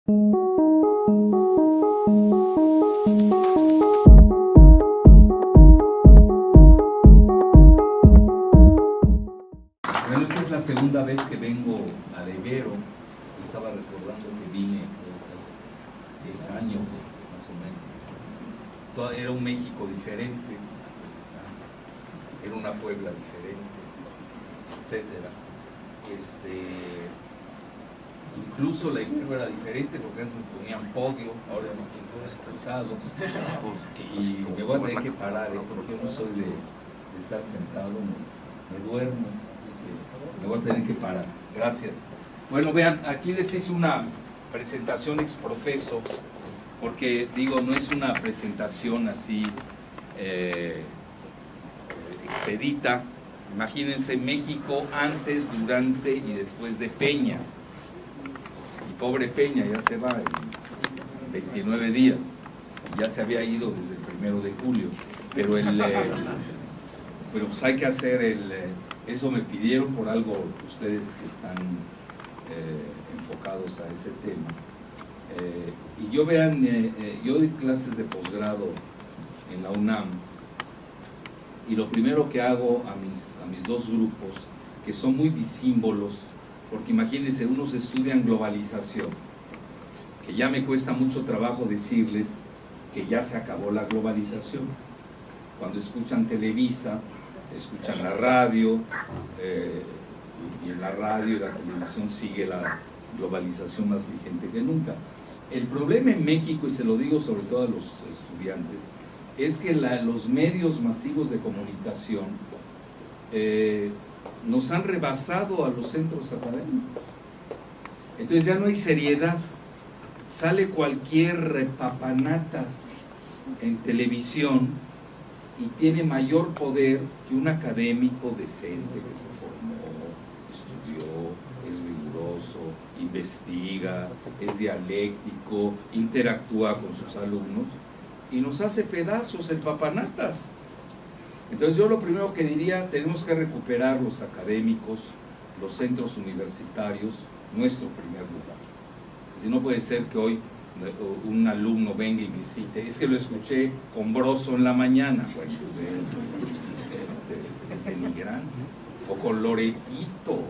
Bueno, esta es la segunda vez que vengo a Ibero. Estaba recordando que vine hace 10 años, más o menos. Era un México diferente hace 10 años. Era una Puebla diferente, etcétera. Incluso la Ibero era diferente porque antes me ponían podio, ahora no pintura estrechado. Y me voy a tener que parar, porque yo no soy de estar sentado, me duermo. Me voy a tener que parar. Gracias. Bueno, vean, aquí les hice una presentación ex profeso, porque digo, no es una presentación así expedita. Imagínense México antes, durante y después de Peña. Y pobre Peña ya se va en 29 días. Ya se había ido desde el 1 de julio. Pero pues hay que hacer eso me pidieron por algo, ustedes están enfocados a ese tema. Y yo vean, yo doy clases de posgrado en la UNAM, y lo primero que hago a mis dos grupos, que son muy disímbolos, porque imagínense, unos estudian globalización, que ya me cuesta mucho trabajo decirles que ya se acabó la globalización. Cuando escuchan Televisa, escuchan la radio, y en la radio y la televisión sigue la globalización más vigente que nunca. El problema en México, y se lo digo sobre todo a los estudiantes, es que los medios masivos de comunicación nos han rebasado a los centros académicos. Entonces ya no hay seriedad. Sale cualquier papanatas en televisión y tiene mayor poder que un académico decente que se formó, estudió, es riguroso, investiga, es dialéctico, interactúa con sus alumnos y nos hace pedazos el papanatas. Entonces yo lo primero que diría, tenemos que recuperar los académicos, los centros universitarios, nuestro primer lugar. Si no puede ser que hoy un alumno venga y visite, es que lo escuché con Broso en la mañana, bueno, es denigrante, o con Loretito,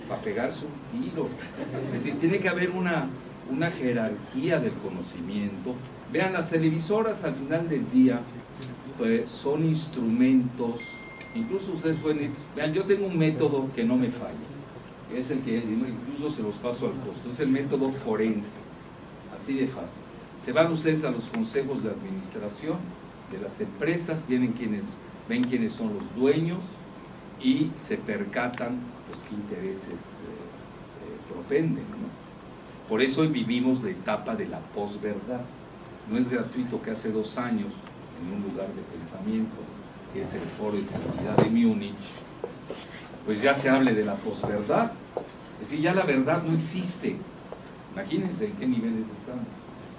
para pegarse un tiro. Es decir, tiene que haber una jerarquía del conocimiento. Vean, las televisoras al final del día pues, son instrumentos, incluso ustedes pueden ir, vean, yo tengo un método que no me falla, es el que incluso se los paso al costo, es el método forense, así de fácil. Se van ustedes a los consejos de administración de las empresas, ven quiénes son los dueños y se percatan pues, qué intereses propenden, ¿no? Por eso hoy vivimos la etapa de la posverdad. No es gratuito que hace 2 años, en un lugar de pensamiento, que es el Foro de Seguridad de Múnich, pues ya se hable de la posverdad. Es decir, ya la verdad no existe. Imagínense en qué niveles estamos.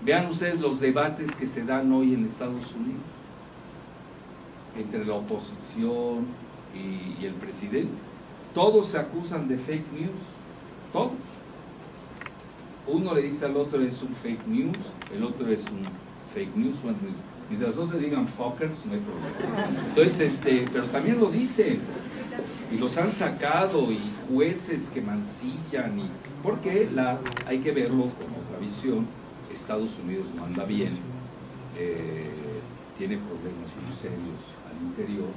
Vean ustedes los debates que se dan hoy en Estados Unidos entre la oposición y el presidente. Todos se acusan de fake news, todos. Uno le dice al otro es un fake news, el otro es un fake news. Bueno, mientras no se digan fuckers, no hay problema. Entonces, pero también lo dicen. Y los han sacado, y jueces que mancillan, porque hay que verlo con otra visión. Estados Unidos no anda bien, tiene problemas muy serios al interior,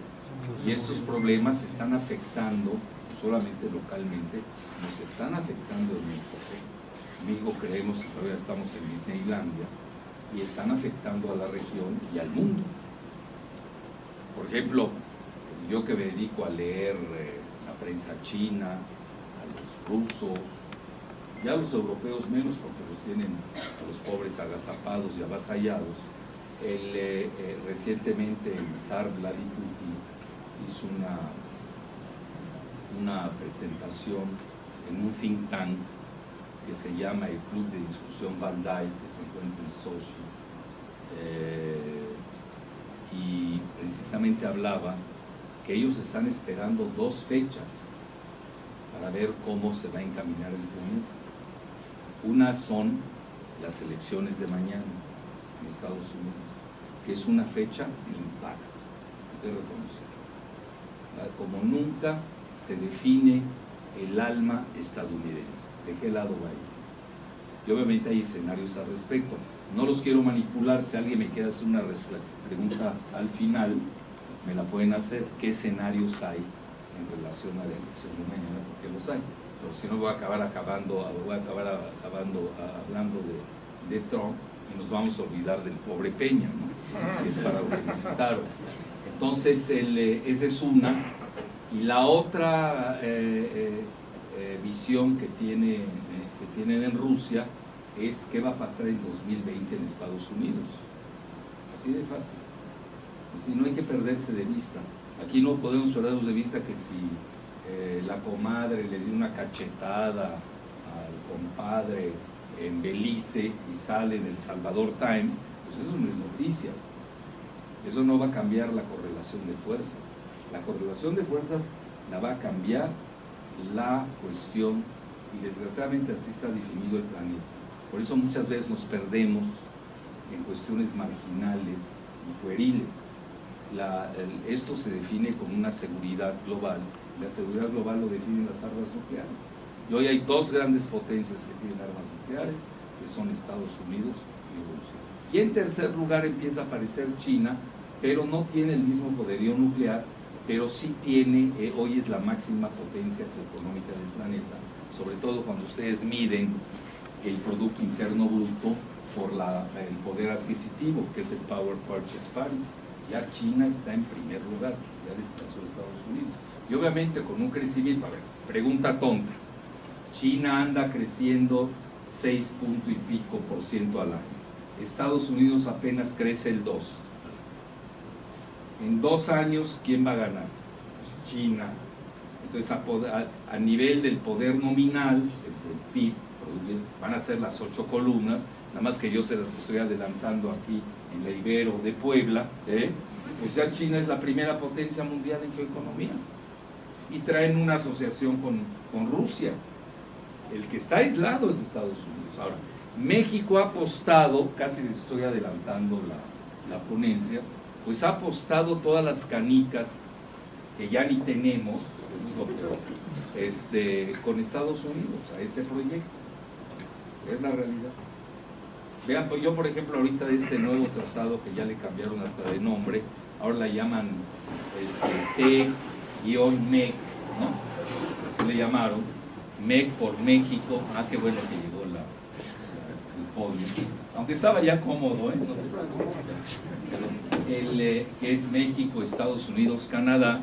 y estos problemas están afectando, no solamente localmente, nos están afectando en México. En México creemos que todavía estamos en Disneylandia, y están afectando a la región y al mundo. Por ejemplo, yo que me dedico a leer la prensa china, a los rusos, ya los europeos menos porque los tienen a los pobres agazapados y avasallados. Recientemente el zar Vladimir Putin hizo una presentación en un think tank que se llama el Club de Discusión Bandai, que se encuentra en Sochi, y precisamente hablaba que ellos están esperando 2 fechas para ver cómo se va a encaminar el planeta. Una son las elecciones de mañana en Estados Unidos, que es una fecha de impacto, hay que reconocer. Como nunca se define el alma estadounidense, de qué lado va a ir. Y obviamente hay escenarios al respecto. No los quiero manipular. Si alguien me quiere hacer una pregunta al final, me la pueden hacer. ¿Qué escenarios hay en relación a la elección de mañana? Porque los hay. Pero si no voy a acabar hablando de Trump y nos vamos a olvidar del pobre Peña, ¿no? Que es para felicitarlo. Entonces, esa es una. Y la otra visión que tienen en Rusia es qué va a pasar en 2020 en Estados Unidos. Así de fácil. Así no hay que perderse de vista. Aquí no podemos perdernos de vista que si la comadre le dio una cachetada al compadre en Belice y sale en el Salvador Times, pues eso no es noticia. Eso no va a cambiar la correlación de fuerzas. La correlación de fuerzas la va a cambiar la cuestión, y desgraciadamente así está definido el planeta. Por eso muchas veces nos perdemos en cuestiones marginales y pueriles. Esto se define como una seguridad global. La seguridad global lo definen las armas nucleares. Y hoy hay dos grandes potencias que tienen armas nucleares, que son Estados Unidos y Rusia. Y en tercer lugar empieza a aparecer China, pero no tiene el mismo poderío nuclear, pero sí tiene, hoy es la máxima potencia económica del planeta, sobre todo cuando ustedes miden el Producto Interno Bruto por el poder adquisitivo, que es el Power Purchase Parity. Ya China está en primer lugar, ya descansó Estados Unidos. Y obviamente con un crecimiento, a ver, pregunta tonta, China anda creciendo 6 punto y pico % al año. Estados Unidos apenas crece el 2%. En 2 años, ¿quién va a ganar? Pues China. Entonces, a nivel del poder nominal, del PIB, van a ser las 8 columnas, nada más que yo se las estoy adelantando aquí en la Ibero de Puebla, pues ya China es la primera potencia mundial en geoeconomía. Y traen una asociación con Rusia. El que está aislado es Estados Unidos. Ahora, México ha apostado, casi les estoy adelantando la ponencia, pues ha apostado todas las canicas que ya ni tenemos, eso es lo peor, con Estados Unidos a ese proyecto. Es la realidad. Vean, pues yo por ejemplo ahorita de este nuevo tratado que ya le cambiaron hasta de nombre, ahora la llaman T-MEC, ¿no? Así le llamaron, MEC por México. Ah, qué bueno que llegó el podio, aunque estaba ya cómodo, ¿eh? No sé, que es México, Estados Unidos, Canadá.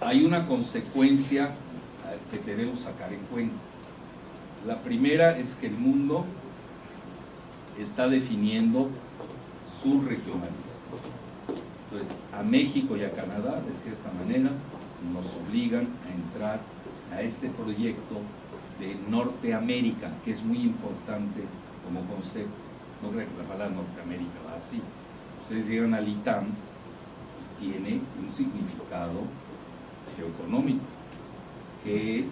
Hay una consecuencia que debemos sacar en cuenta. La primera es que el mundo está definiendo su regionalismo. Entonces, a México y a Canadá, de cierta manera, nos obligan a entrar a este proyecto de Norteamérica, que es muy importante como concepto. No creo que la palabra Norteamérica va así. Ustedes llegan al ITAM y tiene un significado geoeconómico, que es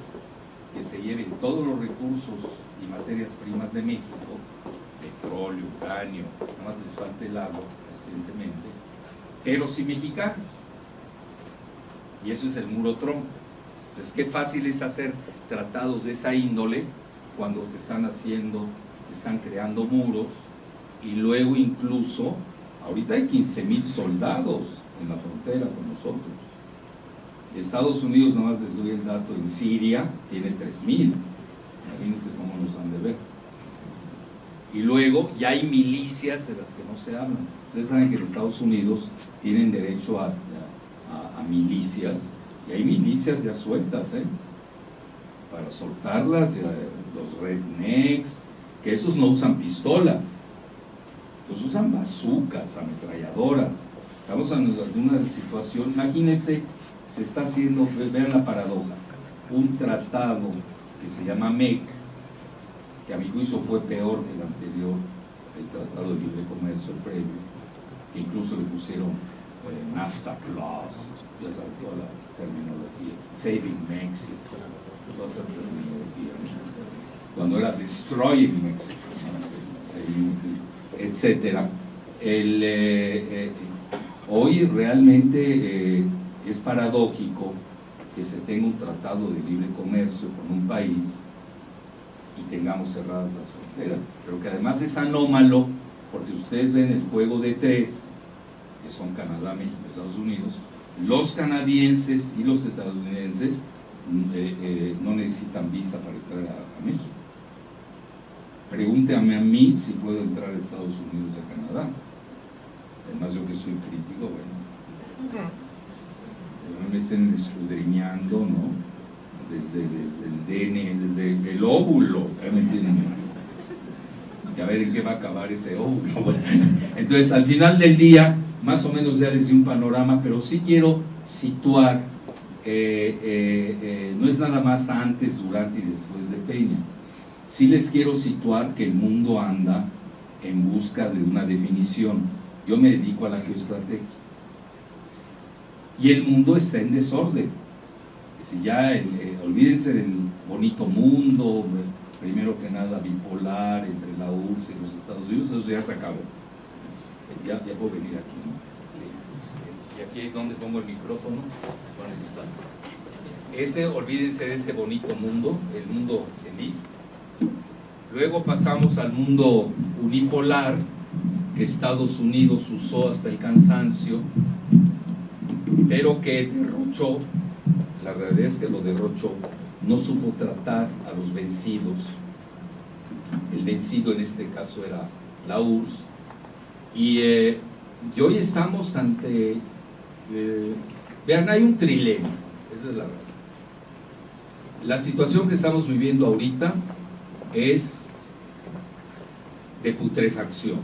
que se lleven todos los recursos y materias primas de México, petróleo, uranio, nada más les falta el agua recientemente, pero sí mexicanos. Y eso es el muro Trump. Entonces, qué fácil es hacer tratados de esa índole cuando te están creando muros, y luego incluso, ahorita hay 15,000 soldados en la frontera con nosotros. Estados Unidos, nada más les doy el dato, en Siria tiene 3,000. Imagínense cómo nos han de ver. Y luego ya hay milicias de las que no se hablan. Ustedes saben que en Estados Unidos tienen derecho a milicias, y hay milicias ya sueltas, para soltarlas, los rednecks, que esos no usan pistolas, los usan bazucas, ametralladoras. Estamos en una situación, imagínense, se está haciendo, vean la paradoja, un tratado que se llama MEC, que a mi juicio fue peor que el anterior, el Tratado de Libre Comercio, el previo, que incluso le pusieron NAFTA Clause, ya saben toda la terminología, Saving Mexico, toda esa terminología. cuando era Destroying Mexico, etcétera. Hoy realmente es paradójico que se tenga un tratado de libre comercio con un país y tengamos cerradas las fronteras, pero que además es anómalo, porque ustedes ven el juego de tres, que son Canadá, México, Estados Unidos. Los canadienses y los estadounidenses no necesitan visa para entrar a México. Pregúntame a mí si puedo entrar a Estados Unidos y a Canadá. Además, yo que soy crítico, bueno, no me estén escudriñando, ¿no? Desde el DN, desde el óvulo, ¿ya me entienden? Y a ver en qué va a acabar ese óvulo. Bueno, entonces, al final del día, más o menos ya les di un panorama, pero sí quiero situar, no es nada más antes, durante y después de Peña. Sí les quiero situar que el mundo anda en busca de una definición. Yo me dedico a la geoestrategia. Y el mundo está en desorden. Si ya, olvídense del bonito mundo, primero que nada bipolar entre la URSS y los Estados Unidos, eso ya se acabó. Ya puedo venir aquí, ¿no? Y aquí es donde pongo el micrófono. ¿Dónde está? Olvídense de ese bonito mundo, el mundo feliz. Luego pasamos al mundo unipolar, que Estados Unidos usó hasta el cansancio, pero que derrochó. La realidad es que lo derrochó, no supo tratar a los vencidos. El vencido en este caso era la URSS. Y hoy estamos ante, vean, hay un trilema, esa es la verdad. La situación que estamos viviendo ahorita es de putrefacción.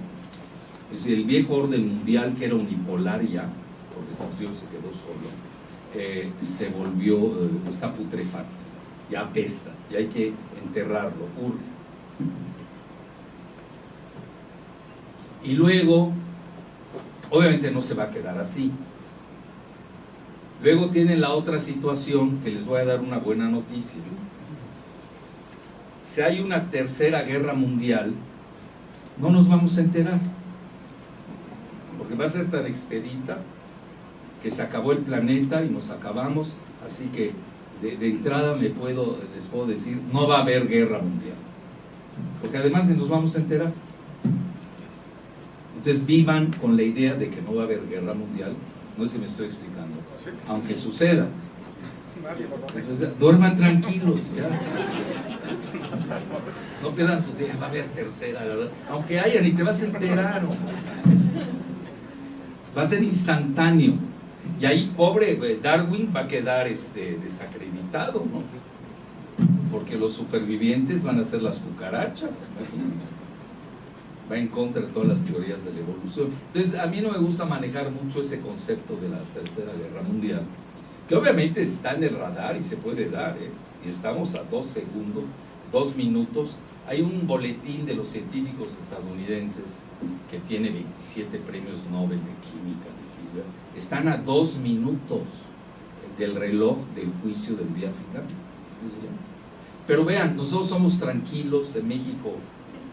Es decir, el viejo orden mundial, que era unipolar ya, porque Estados Unidos se quedó solo, se volvió, está putrefacto, ya apesta, y hay que enterrarlo, urge. Y luego, obviamente no se va a quedar así. Luego tienen la otra situación, que les voy a dar una buena noticia. Si hay una tercera guerra mundial, no nos vamos a enterar, porque va a ser tan expedita que se acabó el planeta y nos acabamos, así que de entrada les puedo decir, no va a haber guerra mundial, porque además nos vamos a enterar. Entonces vivan con la idea de que no va a haber guerra mundial, no sé si me estoy explicando, aunque suceda. Entonces, duerman tranquilos, ya. No pierdan su tiempo, va a haber tercera, ¿verdad? Aunque haya, ni te vas a enterar, ¿no? Va a ser instantáneo. Y ahí, pobre Darwin va a quedar desacreditado, ¿no? Porque los supervivientes van a ser las cucarachas, imagínense. Va en contra de todas las teorías de la evolución. Entonces, a mí no me gusta manejar mucho ese concepto de la tercera guerra mundial, que obviamente está en el radar y se puede dar, y estamos a 2 segundos, 2 minutos. Hay un boletín de los científicos estadounidenses que tiene 27 premios Nobel de química, de física. Están a 2 minutos del reloj del juicio del día final. Pero vean, nosotros somos tranquilos, en México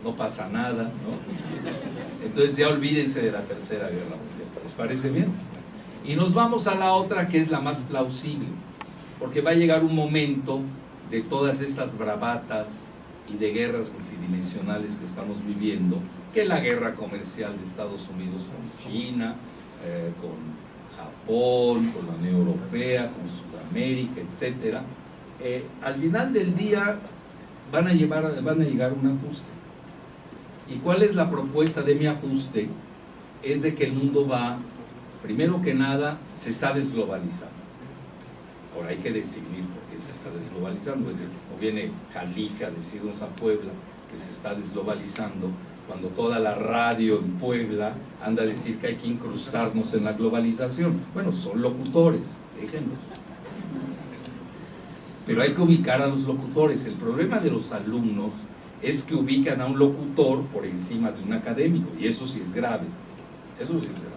no pasa nada, ¿no? Entonces ya olvídense de la tercera guerra mundial. ¿Les parece bien? Y nos vamos a la otra, que es la más plausible, porque va a llegar un momento de todas estas bravatas y de guerras multidimensionales que estamos viviendo, que es la guerra comercial de Estados Unidos con China, con Japón, con la Unión Europea, con Sudamérica, etcétera. Al final del día van a llegar a un ajuste. ¿Y cuál es la propuesta de mi ajuste? Es de que el mundo va, primero que nada, se está desglobalizando. Ahora hay que decidir por qué se está desglobalizando. Es decir, no viene Jalife a decirnos a Puebla que se está desglobalizando, cuando toda la radio en Puebla anda a decir que hay que incrustarnos en la globalización. Bueno, son locutores, déjenlos. Pero hay que ubicar a los locutores. El problema de los alumnos es que ubican a un locutor por encima de un académico, y eso sí es grave. Eso sí es grave.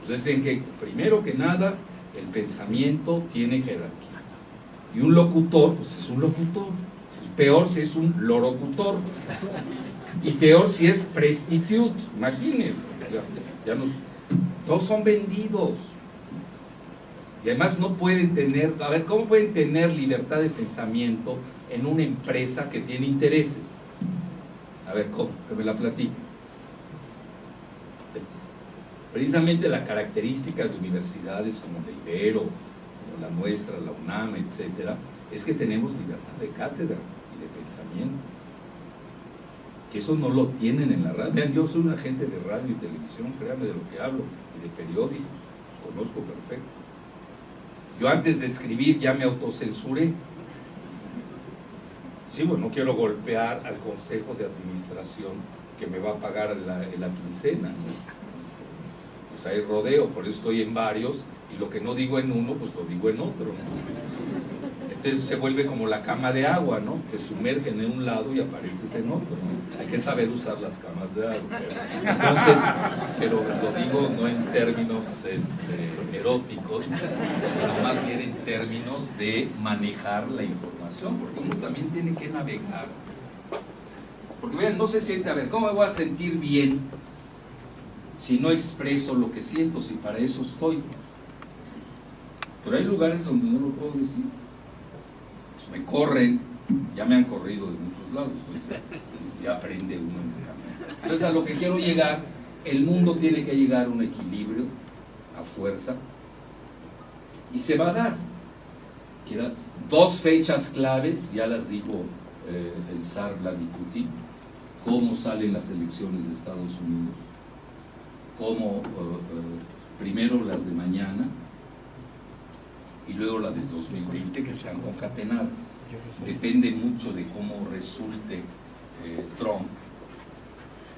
Ustedes dicen que, primero que nada, el pensamiento tiene jerarquía. Y un locutor, pues es un locutor. Y peor si es un lorocutor. Y peor si es prostitute, imagínense. O sea, todos son vendidos. Y además no pueden tener, a ver, ¿cómo pueden tener libertad de pensamiento en una empresa que tiene intereses? A ver, ¿cómo? Que me la platique. Precisamente la característica de universidades como la Ibero, como la nuestra, la UNAM, etcétera, es que tenemos libertad de cátedra y de pensamiento. Que eso no lo tienen en la radio. Vean, yo soy un agente de radio y televisión, créanme de lo que hablo, y de periódicos, los conozco perfecto. Yo antes de escribir ya me autocensuré. Sí, bueno, no quiero golpear al consejo de administración que me va a pagar la quincena, ¿no? Pues hay rodeo, por eso estoy en varios, y lo que no digo en uno, pues lo digo en otro, ¿no? Entonces se vuelve como la cama de agua, ¿no? Que sumergen en un lado y apareces en otro, ¿no? Hay que saber usar las camas de agua. Entonces, pero lo digo no en términos eróticos, sino más bien en términos de manejar la información, porque uno también tiene que navegar. Porque vean, no se siente, a ver, ¿cómo me voy a sentir bien si no expreso lo que siento, si para eso estoy? Pero hay lugares donde no lo puedo decir. Pues me corren, ya me han corrido de muchos lados, entonces y aprende uno en el camino. Entonces a lo que quiero llegar, el mundo tiene que llegar a un equilibrio, a fuerza, y se va a dar. Dos fechas claves, ya las dijo el zar Vladimir Putin, cómo salen las elecciones de Estados Unidos, cómo primero las de mañana y luego las de 2020, que sean concatenadas. Depende mucho de cómo resulte Trump,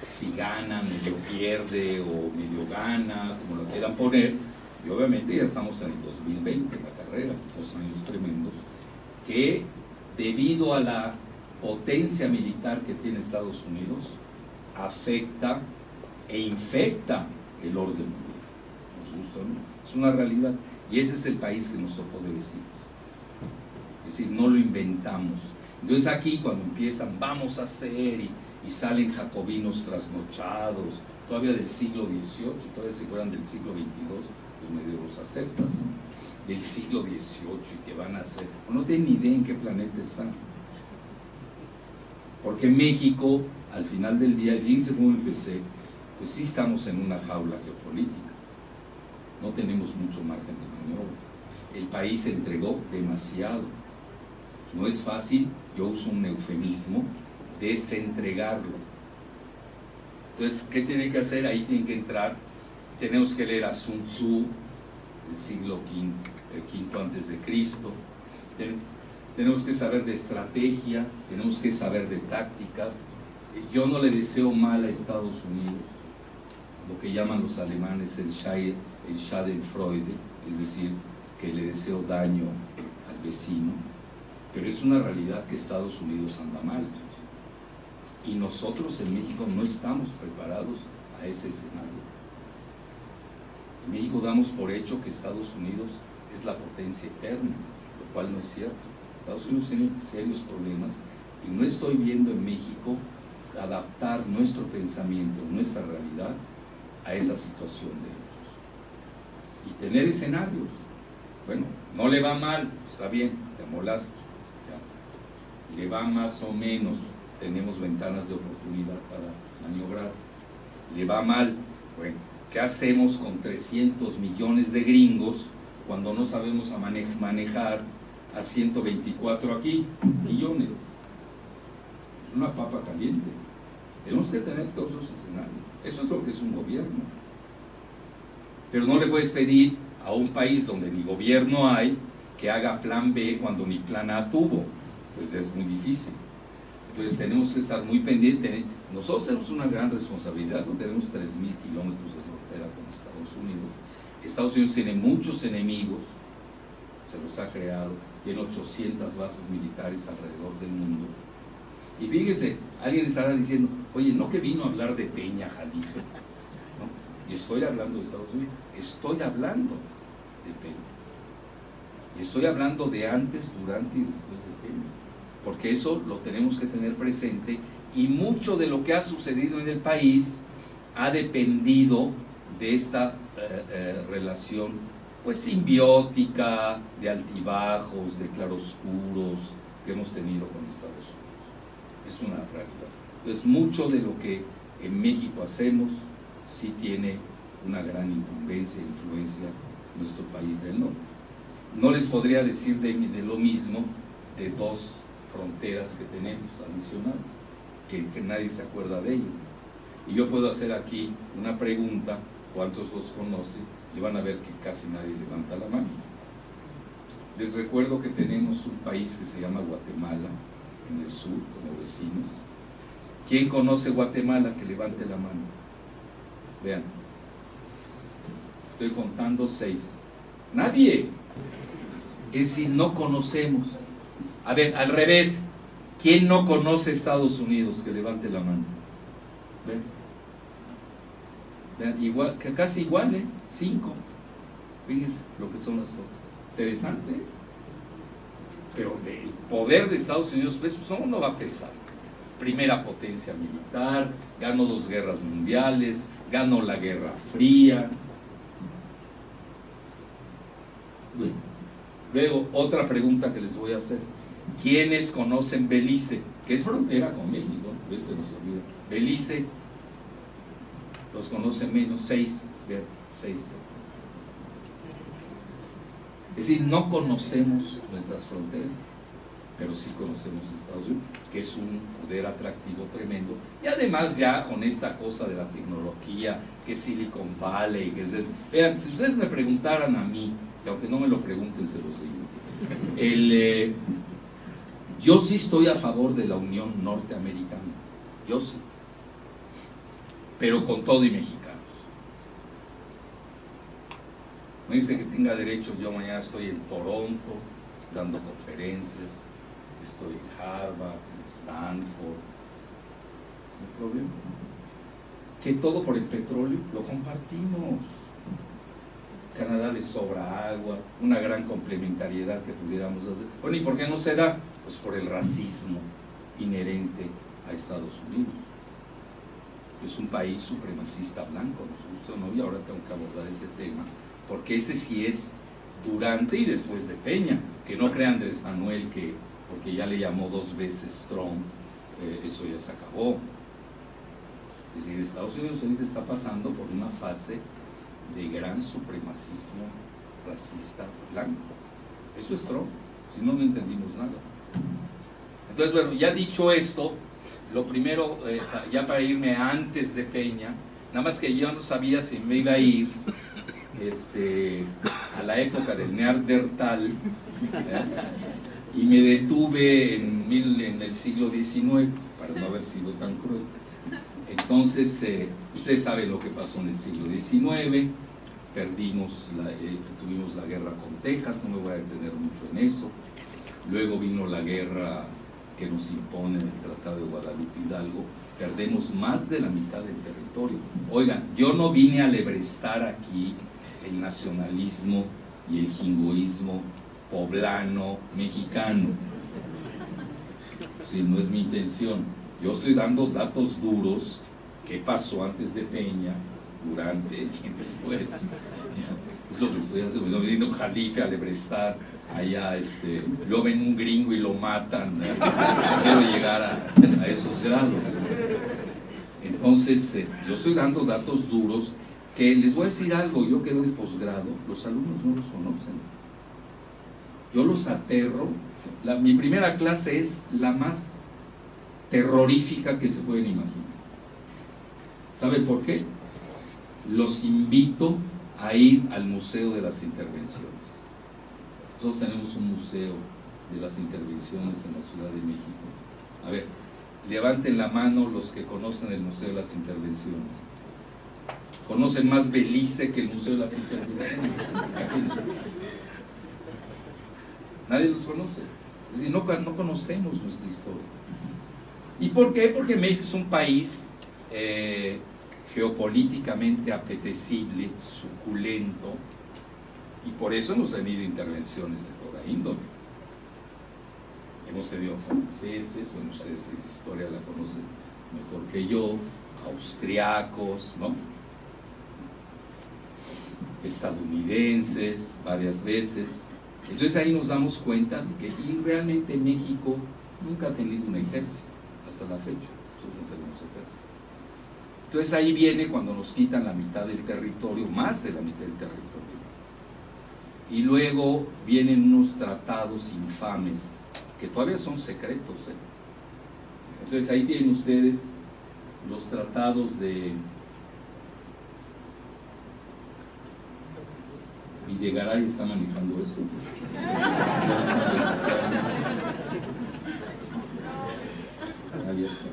si gana, medio pierde o medio gana, como lo quieran poner. Y obviamente ya estamos en el 2020, la carrera, 2 años tremendos, que debido a la potencia militar que tiene Estados Unidos, afecta e infecta el orden mundial. ¿Nos gusta o no? Es una realidad. Y ese es el país que nos tocó de vecinos. Es decir, no lo inventamos. Entonces aquí cuando empiezan, vamos a hacer, y salen jacobinos trasnochados, todavía del siglo XVIII, todavía si fueran del siglo XXII, pues medio los aceptas, del siglo XVIII, y que van a hacer, no tienen ni idea en qué planeta están. Porque México, al final del día, fíjense cómo empecé, pues sí estamos en una jaula geopolítica, no tenemos mucho margen de maniobra, el país se entregó demasiado, no es fácil, yo uso un eufemismo, desentregarlo. Entonces, ¿qué tiene que hacer? Ahí tienen que entrar, tenemos que leer a Sun Tzu, del siglo V antes de Cristo, tenemos que saber de estrategia, tenemos que saber de tácticas. Yo no le deseo mal a Estados Unidos, lo que llaman los alemanes el Schadenfreude, es decir, que le deseo daño al vecino, pero es una realidad que Estados Unidos anda mal. Y nosotros en México no estamos preparados a ese escenario. En México damos por hecho que Estados Unidos es la potencia eterna, lo cual no es cierto. Estados Unidos tiene serios problemas y no estoy viendo en México adaptar nuestro pensamiento, nuestra realidad a esa situación de ellos. Y tener escenarios. Bueno, no le va mal, está bien, te amolaste. Ya. Le va más o menos, tenemos ventanas de oportunidad para maniobrar. Le va mal, bueno, ¿qué hacemos con 300 millones de gringos cuando no sabemos manejar a 124 aquí millones? Es una papa caliente. Tenemos que tener todos esos escenarios. Eso es lo que es un gobierno. Pero no le puedes pedir a un país donde ni gobierno hay que haga plan B cuando ni plan A tuvo. Pues es muy difícil. Entonces tenemos que estar muy pendientes. Nosotros tenemos una gran responsabilidad, ¿no? Tenemos 3.000 kilómetros de frontera con Estados Unidos. Estados Unidos tiene muchos enemigos, se los ha creado, tiene 800 bases militares alrededor del mundo. Y fíjese, alguien estará diciendo, oye, ¿no que vino a hablar de Peña, Jalife? ¿No? Y estoy hablando de Estados Unidos, estoy hablando de Peña. Y estoy hablando de antes, durante y después de Peña, porque eso lo tenemos que tener presente, y mucho de lo que ha sucedido en el país ha dependido de esta relación pues simbiótica, de altibajos, de claroscuros que hemos tenido con Estados Unidos. Es una realidad. Entonces, mucho de lo que en México hacemos sí tiene una gran incumbencia e influencia en nuestro país del norte. No les podría decir de lo mismo de dos fronteras que tenemos adicionales, que nadie se acuerda de ellas. Y yo puedo hacer aquí una pregunta, ¿cuántos los conocen? Y van a ver que casi nadie levanta la mano. Les recuerdo que tenemos un país que se llama Guatemala, en el sur, como vecinos. ¿Quién conoce Guatemala? Que levante la mano. Vean, estoy contando 6. Nadie. Es decir, no conocemos. A ver, al revés, ¿quién no conoce Estados Unidos? Que levante la mano. Vean, vean, igual, que casi igual, 5. Fíjense lo que son las cosas. Interesante, ¿eh? Pero el poder de Estados Unidos, pues no va a pesar. Primera potencia militar, ganó 2 guerras mundiales, ganó la Guerra Fría. Bueno, luego, otra pregunta que les voy a hacer. ¿Quiénes conocen Belice? Que es frontera con México, se nos olvida. Belice, los conocen menos, 6. Vean, 6. Es decir, no conocemos nuestras fronteras, pero sí conocemos Estados Unidos, que es un poder atractivo tremendo. Y además ya con esta cosa de la tecnología, que es Silicon Valley, que es... Vean, si ustedes me preguntaran a mí, y aunque no me lo pregunten, se los digo, yo sí estoy a favor de la Unión Norteamericana, yo sí, pero con todo y mexicanos. No dice que tenga derecho, yo mañana estoy en Toronto dando conferencias, estoy en Harvard, en Stanford, no hay problema. Que todo por el petróleo lo compartimos. Canadá le sobra agua, una gran complementariedad que pudiéramos hacer. Bueno, ¿y por qué no se da? Pues por el racismo inherente a Estados Unidos. Es un país supremacista blanco, nos gusta o no, y ahora tengo que abordar ese tema, porque ese sí es durante y después de Peña. Que no crea Andrés Manuel que porque ya le llamó 2 veces Trump, eso ya se acabó. Es decir, Estados Unidos ahorita está pasando por una fase de gran supremacismo racista blanco. Eso es Trump, si no, no entendimos nada. Entonces, bueno, ya dicho esto, lo primero, ya para irme antes de Peña, nada más que yo no sabía si me iba a ir a la época del Neandertal, y me detuve en el siglo XIX, para no haber sido tan cruel. Entonces, ustedes saben lo que pasó en el siglo XIX, tuvimos la guerra con Texas, no me voy a detener mucho en eso. Luego vino la guerra que nos impone el Tratado de Guadalupe Hidalgo, perdemos más de la mitad del territorio. Oigan, yo no vine a lebrestar aquí el nacionalismo y el jingoísmo poblano, mexicano. Sí, no es mi intención. Yo estoy dando datos duros, qué pasó antes de Peña, durante y después. Es lo que estoy haciendo. No vino Jalife a lebrestar allá, luego ven un gringo y lo matan. No quiero llegar a esos grados. Entonces, yo estoy dando datos duros que les voy a decir algo. Yo que doy posgrado, los alumnos no los conocen. Yo los aterro. Mi primera clase es la más terrorífica que se pueden imaginar. ¿Saben por qué? Los invito a ir al Museo de las Intervenciones. Nosotros tenemos un museo de las intervenciones en la Ciudad de México. A ver, levanten la mano los que conocen el Museo de las Intervenciones. ¿Conocen más Belice que el Museo de las Intervenciones? Nadie los conoce. Es decir, no conocemos nuestra historia. ¿Y por qué? Porque México es un país geopolíticamente apetecible, suculento, Y por eso hemos tenido intervenciones de toda índole. Hemos tenido franceses, bueno, ustedes esa historia la conocen mejor que yo, austriacos, ¿no? Estadounidenses, varias veces. Entonces ahí nos damos cuenta de que y realmente México nunca ha tenido un ejército, hasta la fecha, nosotros no tenemos ejército. Entonces ahí viene cuando nos quitan la mitad del territorio, más de la mitad del territorio. Y luego vienen unos tratados infames, que todavía son secretos, ¿eh? Entonces ahí tienen ustedes los tratados de Villegaray. Está manejando eso. Ahí está.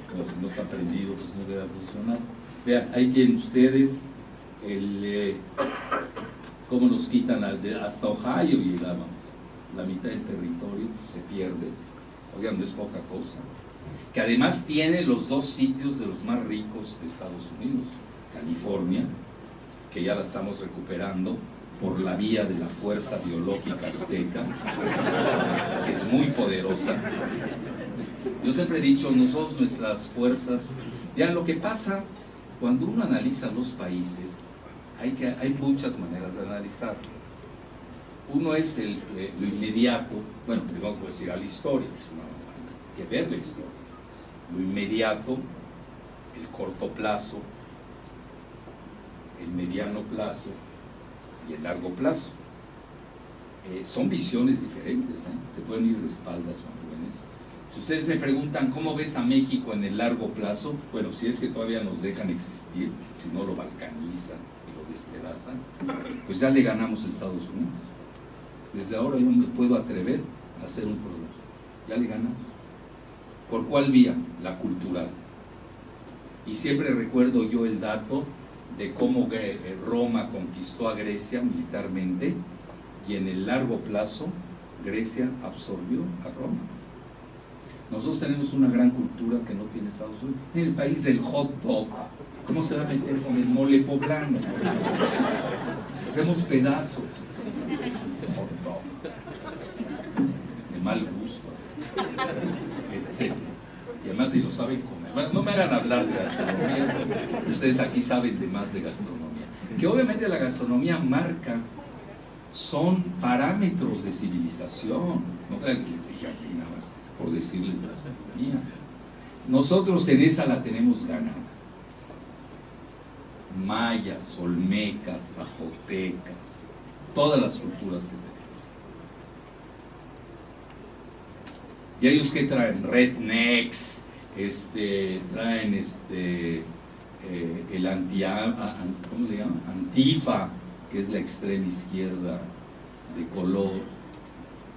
Bueno, si no está prendido, pues no debe funcionar. Vean, ahí tienen ustedes cómo nos quitan hasta Ohio llegábamos. La mitad del territorio se pierde. Oigan, no es poca cosa. Que además tiene los dos sitios de los más ricos de Estados Unidos. California, que ya la estamos recuperando por la vía de la fuerza biológica azteca, que es muy poderosa. Yo siempre he dicho, nosotros nuestras fuerzas, ya lo que pasa cuando uno analiza los países, hay muchas maneras de analizarlo. Uno es lo inmediato, bueno, primero puedo decir a la historia, hay que ver la historia. Lo inmediato, el corto plazo, el mediano plazo y el largo plazo. Son visiones diferentes, ¿eh? Se pueden ir de espaldas cuando ven eso. Si ustedes me preguntan cómo ves a México en el largo plazo, bueno, si es que todavía nos dejan existir, si no lo balcanizan y lo despedazan, pues ya le ganamos a Estados Unidos. Desde ahora yo me puedo atrever a hacer un progreso. Ya le ganamos. ¿Por cuál vía? La cultural. Y siempre recuerdo yo el dato de cómo Roma conquistó a Grecia militarmente y en el largo plazo Grecia absorbió a Roma. Nosotros tenemos una gran cultura que no tiene Estados Unidos. En el país del hot dog, ¿cómo se va a meter con el mole poblano? Hacemos pedazos de hot dog, de mal gusto, etc. Y además ni lo saben comer. Bueno, no me hagan hablar de gastronomía, ustedes aquí saben de más de gastronomía. Que obviamente la gastronomía marca, son parámetros de civilización. No crean que les dije así nada más por decirles gastronomía. Nosotros en esa la tenemos ganada. Mayas, olmecas, zapotecas, todas las culturas que tenemos. Y ellos que traen rednecks, traen el ¿cómo le llaman? Antifa, que es la extrema izquierda de color,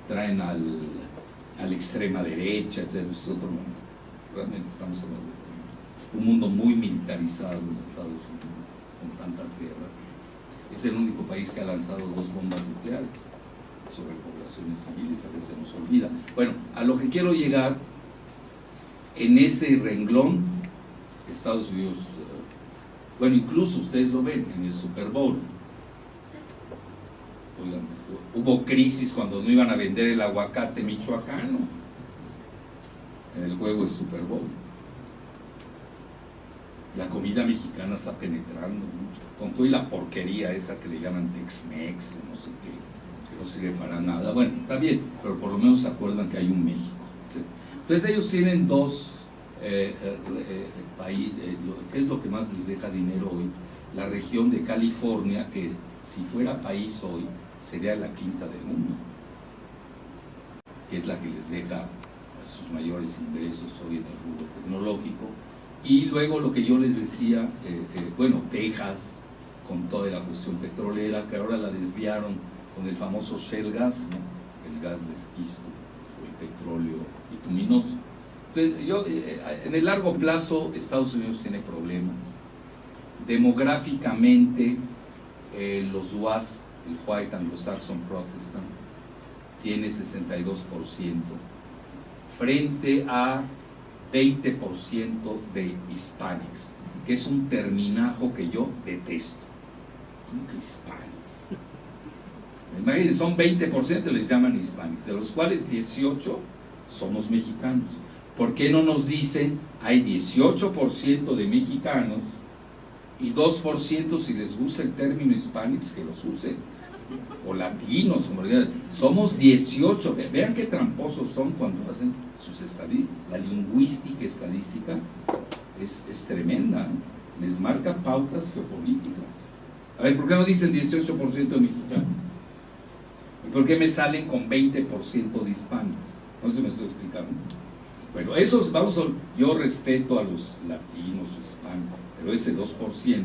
traen a la extrema derecha, etc. Es otro mundo. Realmente estamos hablando de un mundo muy militarizado en Estados Unidos, con tantas guerras. Es el único país que ha lanzado 2 bombas nucleares sobre poblaciones civiles, a veces se nos olvida. Bueno, a lo que quiero llegar, en ese renglón, Estados Unidos, bueno, incluso ustedes lo ven en el Super Bowl. Oigan, hubo crisis cuando no iban a vender el aguacate michoacano en el juego del Super Bowl. La comida mexicana está penetrando mucho, con toda la porquería esa que le llaman Tex-Mex, no sé qué, que no sirve para nada. Bueno, está bien, pero por lo menos se acuerdan que hay un México. Entonces ellos tienen 2 países, ¿qué es lo que más les deja dinero hoy? La región de California, que si fuera país hoy, sería la quinta del mundo, que es la que les deja sus mayores ingresos hoy en el rubro tecnológico. Y luego lo que yo les decía, bueno, Texas, con toda la cuestión petrolera, que ahora la desviaron con el famoso shale gas, ¿no? El gas de esquisto, o el petróleo bituminoso. Entonces, en el largo plazo, Estados Unidos tiene problemas. Demográficamente, los WASP, el White Anglo-Saxon Protestant, tiene 62%, frente a 20% de Hispanics, que es un terminajo que yo detesto. ¿Cómo que Hispanics? Imagínense, son 20%, les llaman hispánicos, de los cuales 18 somos mexicanos. ¿Por qué no nos dicen hay 18% de mexicanos y 2%, si les gusta el término hispánicos, que los usen? O latinos, como digan. Somos 18. Vean qué tramposos son cuando hacen sus estadísticas. La lingüística estadística es tremenda, ¿no? Les marca pautas geopolíticas. A ver, ¿por qué no dicen 18% de mexicanos? ¿Y por qué me salen con 20% de hispanos? No sé si me estoy explicando. Bueno, esos, yo respeto a los latinos, hispanos, pero ese 2%,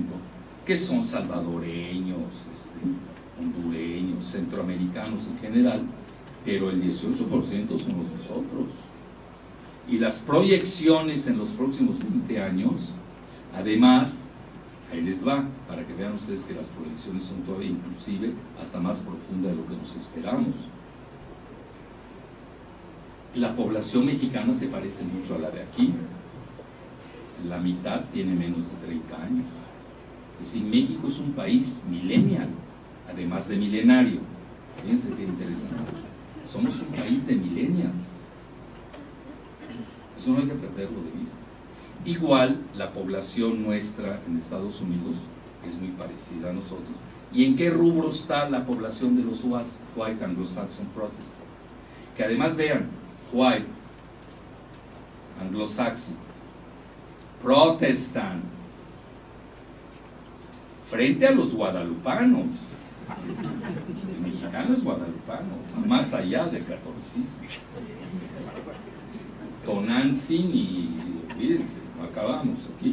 que son salvadoreños, hondureños, centroamericanos en general, pero el 18% somos nosotros. Y las proyecciones en los próximos 20 años, además, ahí les va, para que vean ustedes que las proyecciones son todavía inclusive hasta más profundas de lo que nos esperamos. La población mexicana se parece mucho a la de aquí. La mitad tiene menos de 30 años. Es decir, México es un país millennial, además de milenario. Fíjense qué interesante. Somos un país de millennials. Eso no hay que perderlo de vista. Igual, la población nuestra en Estados Unidos es muy parecida a nosotros. ¿Y en qué rubro está la población de los UAS, White Anglo-Saxon Protestant? Que además vean, White, Anglo-Saxon, Protestant, frente a los guadalupanos. El mexicano es guadalupano, más allá del catolicismo. Tonantzin y, fíjense, acabamos aquí.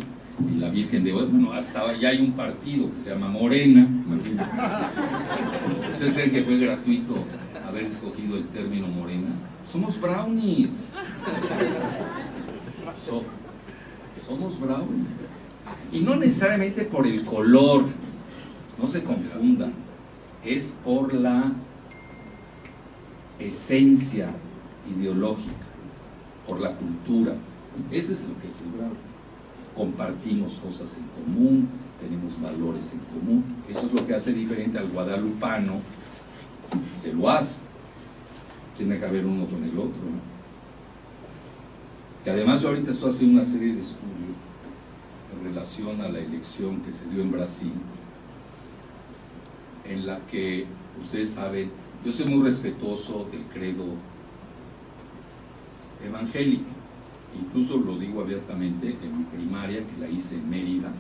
Y la Virgen de Guadalupe, bueno, hasta ya hay un partido que se llama Morena. ¿Ustedes creen que fue gratuito haber escogido el término Morena? Somos brownies. Somos brownies. Y no necesariamente por el color, no se confundan, es por la esencia ideológica, por la cultura. Eso es lo que es el bravo. Compartimos cosas en común, tenemos valores en común. Eso es lo que hace diferente al guadalupano del UAS. Tiene que haber uno con el otro, ¿no? Que además yo ahorita estoy haciendo una serie de estudios en relación a la elección que se dio en Brasil, en la que, ustedes saben, yo soy muy respetuoso del credo evangélico. Incluso lo digo abiertamente, en mi primaria, que la hice en Mérida,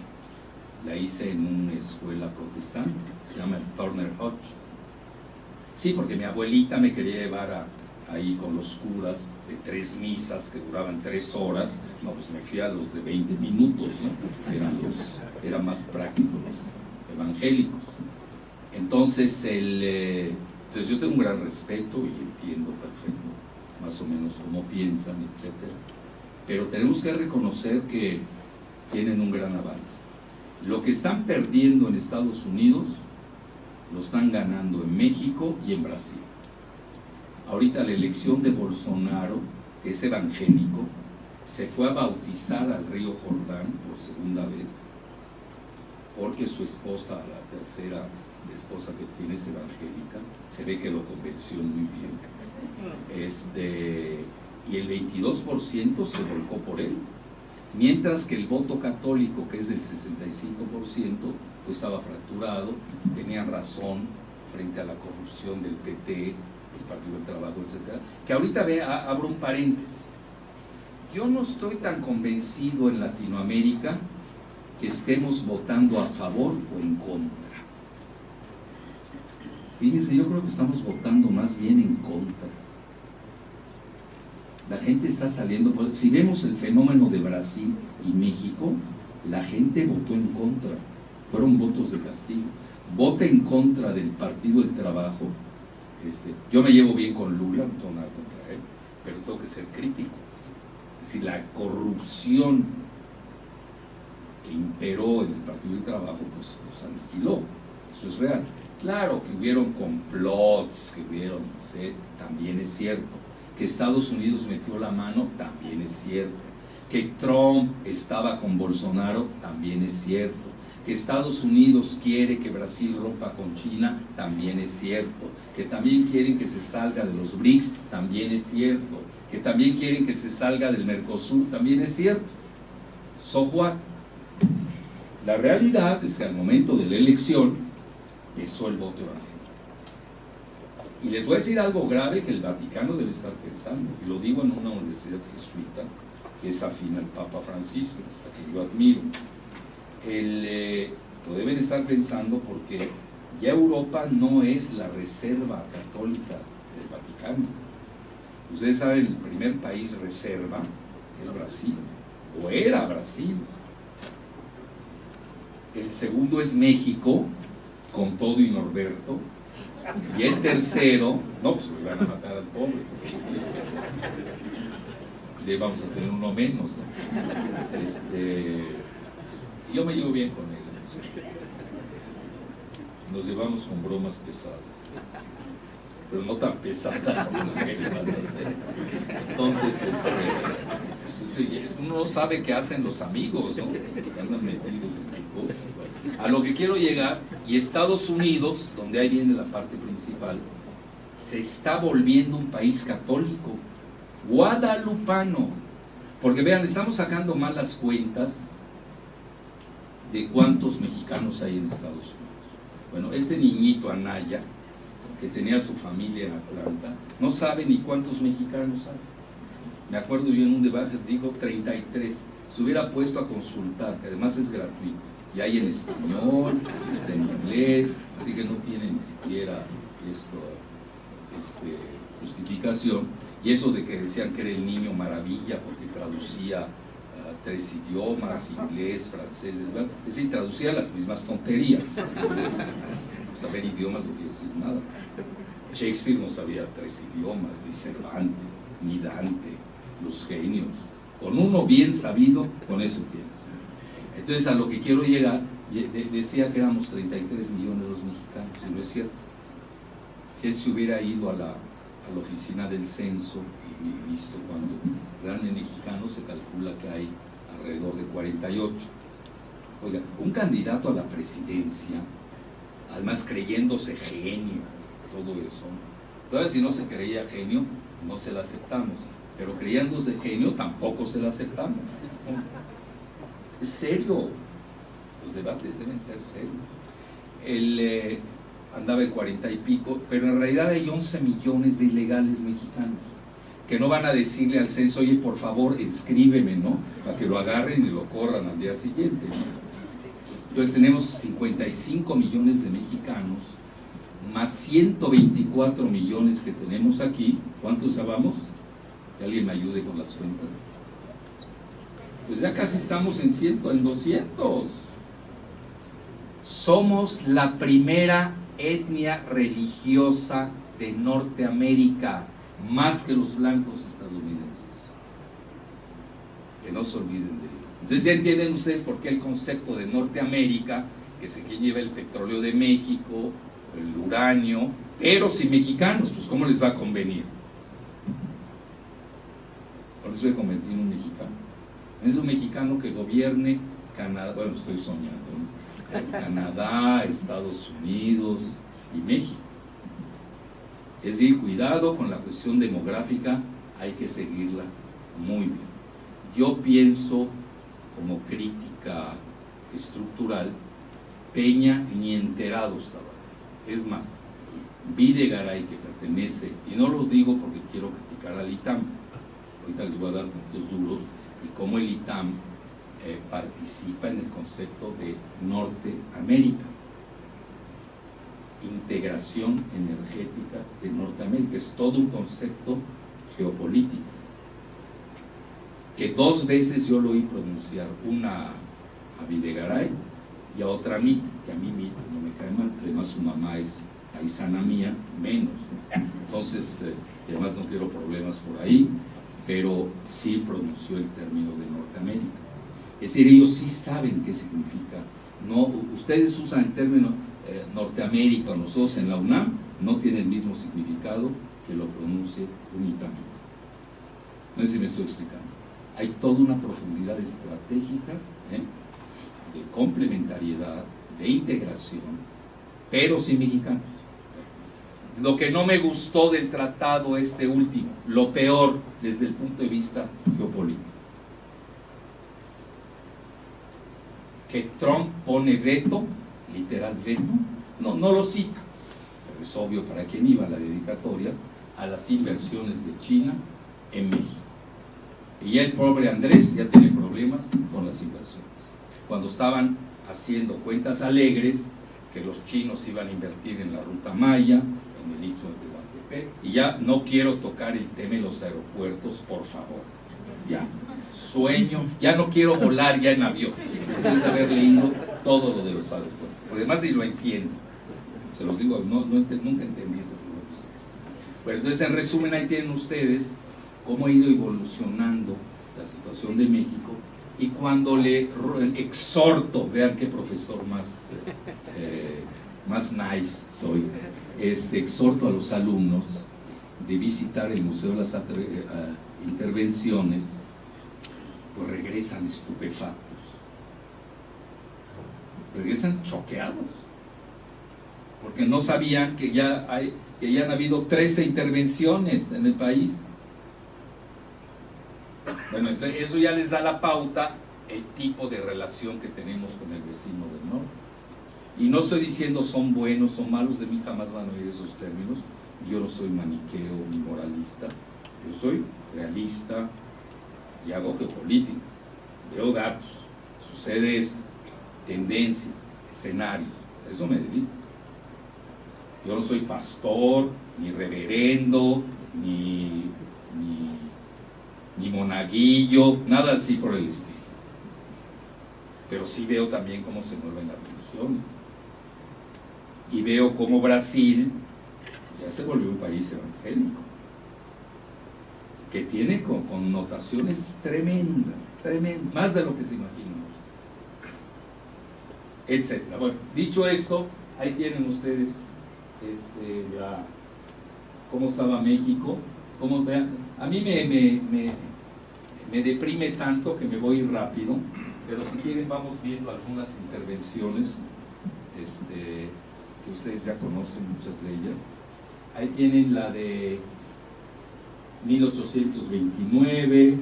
la hice en una escuela protestante, se llama el Turner Hodge. Sí, porque mi abuelita me quería llevar ahí con los curas de 3 misas que duraban 3 horas. No, pues me fui a los de 20 minutos, ¿no? Eran más prácticos los evangélicos. Entonces, entonces yo tengo un gran respeto y entiendo perfecto más o menos cómo piensan, etcétera. Pero tenemos que reconocer que tienen un gran avance. Lo que están perdiendo en Estados Unidos, lo están ganando en México y en Brasil. Ahorita la elección de Bolsonaro, que es evangélico, se fue a bautizar al río Jordán por segunda vez, porque su esposa, la tercera esposa que tiene, es evangélica. Se ve que lo convenció muy bien. Y el 22% se volcó por él, mientras que el voto católico, que es del 65%, pues estaba fracturado, tenían razón frente a la corrupción del PT, el Partido del Trabajo, etc. Que ahorita abro un paréntesis. Yo no estoy tan convencido en Latinoamérica que estemos votando a favor o en contra. Fíjense, yo creo que estamos votando más bien en contra. La gente está saliendo, si vemos el fenómeno de Brasil y México, la gente votó en contra, fueron votos de castigo. Vota en contra del Partido del Trabajo. Yo me llevo bien con Lula, no tengo nada contra él, pero tengo que ser crítico. Es decir, la corrupción que imperó en el Partido del Trabajo, pues los aniquiló, eso es real. Claro que hubieron complots, también es cierto. Que Estados Unidos metió la mano, también es cierto. Que Trump estaba con Bolsonaro, también es cierto. Que Estados Unidos quiere que Brasil rompa con China, también es cierto. Que también quieren que se salga de los BRICS, también es cierto. Que también quieren que se salga del Mercosur, también es cierto. So what? La realidad es que al momento de la elección pesó el voto evangélico. Y les voy a decir algo grave que el Vaticano debe estar pensando, y lo digo en una universidad jesuita que es afín al Papa Francisco, que yo admiro. Lo deben estar pensando porque ya Europa no es la reserva católica del Vaticano. Ustedes saben, el primer país reserva es Brasil, o era Brasil. El segundo es México, con todo y Norberto. Y el tercero, no, pues le van a matar al pobre. Le vamos a tener uno menos, ¿no? Yo me llevo bien con él. Nos llevamos con bromas pesadas, pero no tan pesadas como la que le van a hacer. Entonces, uno no sabe qué hacen los amigos, ¿no? Que andan metidos en cosas. A lo que quiero llegar, y Estados Unidos, donde ahí viene la parte principal, se está volviendo un país católico, guadalupano, porque vean, estamos sacando mal las cuentas de cuántos mexicanos hay en Estados Unidos. Bueno, este niñito Anaya, que tenía su familia en Atlanta, no sabe ni cuántos mexicanos hay. Me acuerdo yo en un debate, digo 33, se hubiera puesto a consultar, que además es gratuito, y hay en español, está en inglés, así que no tiene ni siquiera justificación. Y eso de que decían que era el niño maravilla porque traducía 3 idiomas, inglés, francés, ¿verdad? Es decir, traducía las mismas tonterías. Saber idiomas no quiere decir nada. Shakespeare no sabía 3 idiomas, ni Cervantes, ni Dante, los genios. Con uno bien sabido, con eso tienes. Entonces, a lo que quiero llegar, decía que éramos 33 millones los mexicanos, y no es cierto. Si él se hubiera ido a la oficina del censo y visto cuando realmente mexicanos, se calcula que hay alrededor de 48. Oiga, un candidato a la presidencia, además creyéndose genio, todo eso, todavía si no se creía genio, no se la aceptamos, pero creyéndose genio, tampoco se la aceptamos. Es serio, los debates deben ser serios. Él andaba en 40 y pico, pero en realidad hay 11 millones de ilegales mexicanos que no van a decirle al censo, oye, por favor, escríbeme, ¿no? Para que lo agarren y lo corran al día siguiente, ¿no? Entonces tenemos 55 millones de mexicanos, más 124 millones que tenemos aquí. ¿Cuántos ya vamos? Que alguien me ayude con las cuentas. Pues ya casi estamos en 200. Somos la primera etnia religiosa de Norteamérica, más que los blancos estadounidenses. Que no se olviden de ello. Entonces ya entienden ustedes por qué el concepto de Norteamérica, que es quien lleva el petróleo de México, el uranio, pero sin mexicanos, pues ¿cómo les va a convenir? Por eso he convertido en un mexicano. Es un mexicano que gobierne Canadá, bueno, estoy soñando, ¿no? Canadá, Estados Unidos y México. Es decir, cuidado con la cuestión demográfica, hay que seguirla muy bien. Yo pienso, como crítica estructural, Peña ni enterado estaba. Es más, Videgaray, que pertenece, y no lo digo porque quiero criticar al ITAM, ahorita les voy a dar puntos duros, y cómo el ITAM participa en el concepto de Norteamérica, integración energética de Norteamérica, es todo un concepto geopolítico, que 2 veces yo lo oí pronunciar, una a Videgaray y a otra a mí, que a mí no me cae mal, además su mamá es paisana mía, menos, ¿no? Entonces, además no quiero problemas por ahí, pero sí pronunció el término de Norteamérica. Es decir, ellos sí saben qué significa. No, ustedes usan el término Norteamérica, nosotros en la UNAM no tiene el mismo significado que lo pronuncie únicamente. No sé si me estoy explicando. Hay toda una profundidad estratégica de complementariedad, de integración, pero sin mexicanos. Lo que no me gustó del tratado este último, lo peor desde el punto de vista geopolítico, que Trump pone veto, literal veto, no lo cita, pero es obvio para quién iba la dedicatoria, a las inversiones de China en México. Y ya el pobre Andrés ya tiene problemas con las inversiones. Cuando estaban haciendo cuentas alegres, que los chinos iban a invertir en la ruta Maya, en el istmo de Tehuantepec, y ya no quiero tocar el tema de los aeropuertos, por favor. Ya, sueño, ya no quiero volar ya en avión, después de haber leído todo lo de los aeropuertos. Por demás ni lo entiendo, se los digo, nunca entendí ese problema. Bueno, entonces en resumen ahí tienen ustedes cómo ha ido evolucionando la situación de México, y cuando le exhorto, vean qué profesor más nice soy, exhorto a los alumnos de visitar el Museo de las Intervenciones, pues regresan estupefactos, regresan choqueados, porque no sabían que ya han habido 13 intervenciones en el país. Bueno, eso ya les da la pauta, el tipo de relación que tenemos con el vecino del norte. Y no estoy diciendo son buenos, son malos, de mí jamás van a oír esos términos. Yo no soy maniqueo ni moralista, yo soy realista y hago geopolítica, veo datos, sucede esto, tendencias, escenarios, a eso me dedico. Yo no soy pastor, ni reverendo, ni monaguillo, nada así por el estilo. Pero sí veo también cómo se mueven las religiones. Y veo cómo Brasil ya se volvió un país evangélico, que tiene connotaciones tremendas, más de lo que se imaginan, etcétera. Bueno, dicho esto, ahí tienen ustedes cómo estaba México. Vean, a mí me deprime tanto que me voy rápido, pero si quieren vamos viendo algunas intervenciones que ustedes ya conocen, muchas de ellas. Ahí tienen la de 1829,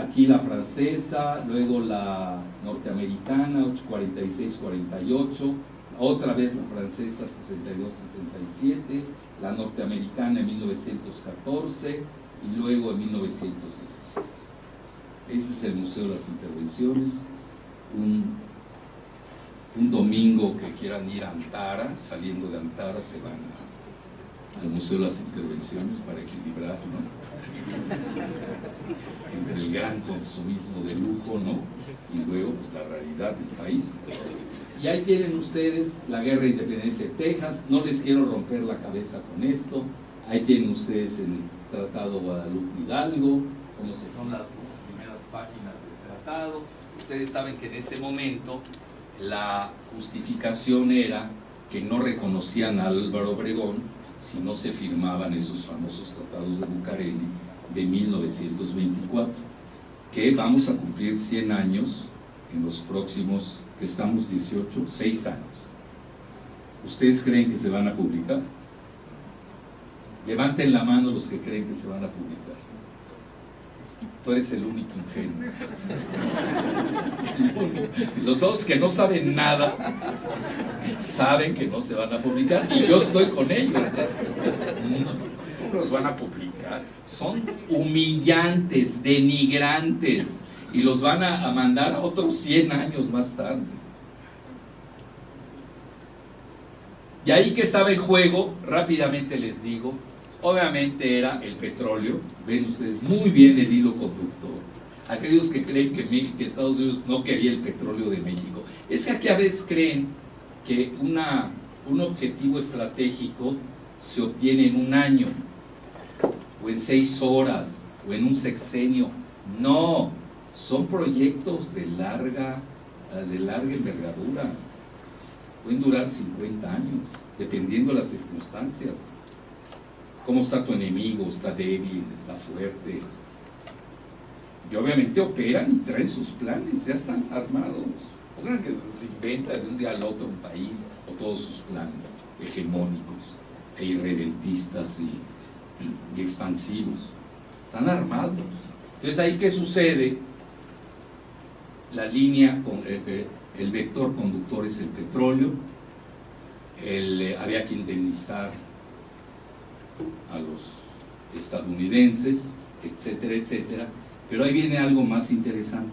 aquí la francesa, luego la norteamericana, 46-48, otra vez la francesa, 62-67, la norteamericana en 1914 y luego en 1916. Ese es el Museo de las Intervenciones. Un domingo que quieran ir a Antara, saliendo de Antara se van al Museo de las Intervenciones para equilibrar, ¿no? Entre el gran consumismo de lujo, ¿no? Y luego pues, la realidad del país. Y ahí tienen ustedes la Guerra de Independencia de Texas. No les quiero romper la cabeza con esto. Ahí tienen ustedes el Tratado Guadalupe Hidalgo, como se son las dos primeras páginas del tratado. Ustedes saben que en ese momento la justificación era que no reconocían a Álvaro Obregón si no se firmaban esos famosos tratados de Bucareli de 1924, que vamos a cumplir 100 años en los próximos, que estamos 6 años. ¿Ustedes creen que se van a publicar? Levanten la mano los que creen que se van a publicar. Tú eres el único ingenuo. Los otros que no saben nada saben que no se van a publicar, y yo estoy con ellos. No los van a publicar. Son humillantes, denigrantes, y los van a mandar a otros 100 años más tarde. Y ahí que estaba en juego, rápidamente les digo, obviamente era el petróleo. Ven ustedes muy bien el hilo conductor. Aquellos que creen que Estados Unidos no quería el petróleo de México, es que aquí a veces creen que un objetivo estratégico se obtiene en un año, o en 6 horas, o en un sexenio. No, son proyectos de larga envergadura. Pueden durar 50 años, dependiendo de las circunstancias. ¿Cómo está tu enemigo? ¿Está débil? ¿Está fuerte? Y obviamente operan y traen sus planes, ya están armados. No crean que se inventa de un día al otro un país o todos sus planes hegemónicos e irredentistas y expansivos. Están armados. Entonces, ¿ahí qué sucede? La línea, el vector conductor es el petróleo. Había que indemnizar a los estadounidenses, etcétera, etcétera. Pero ahí viene algo más interesante,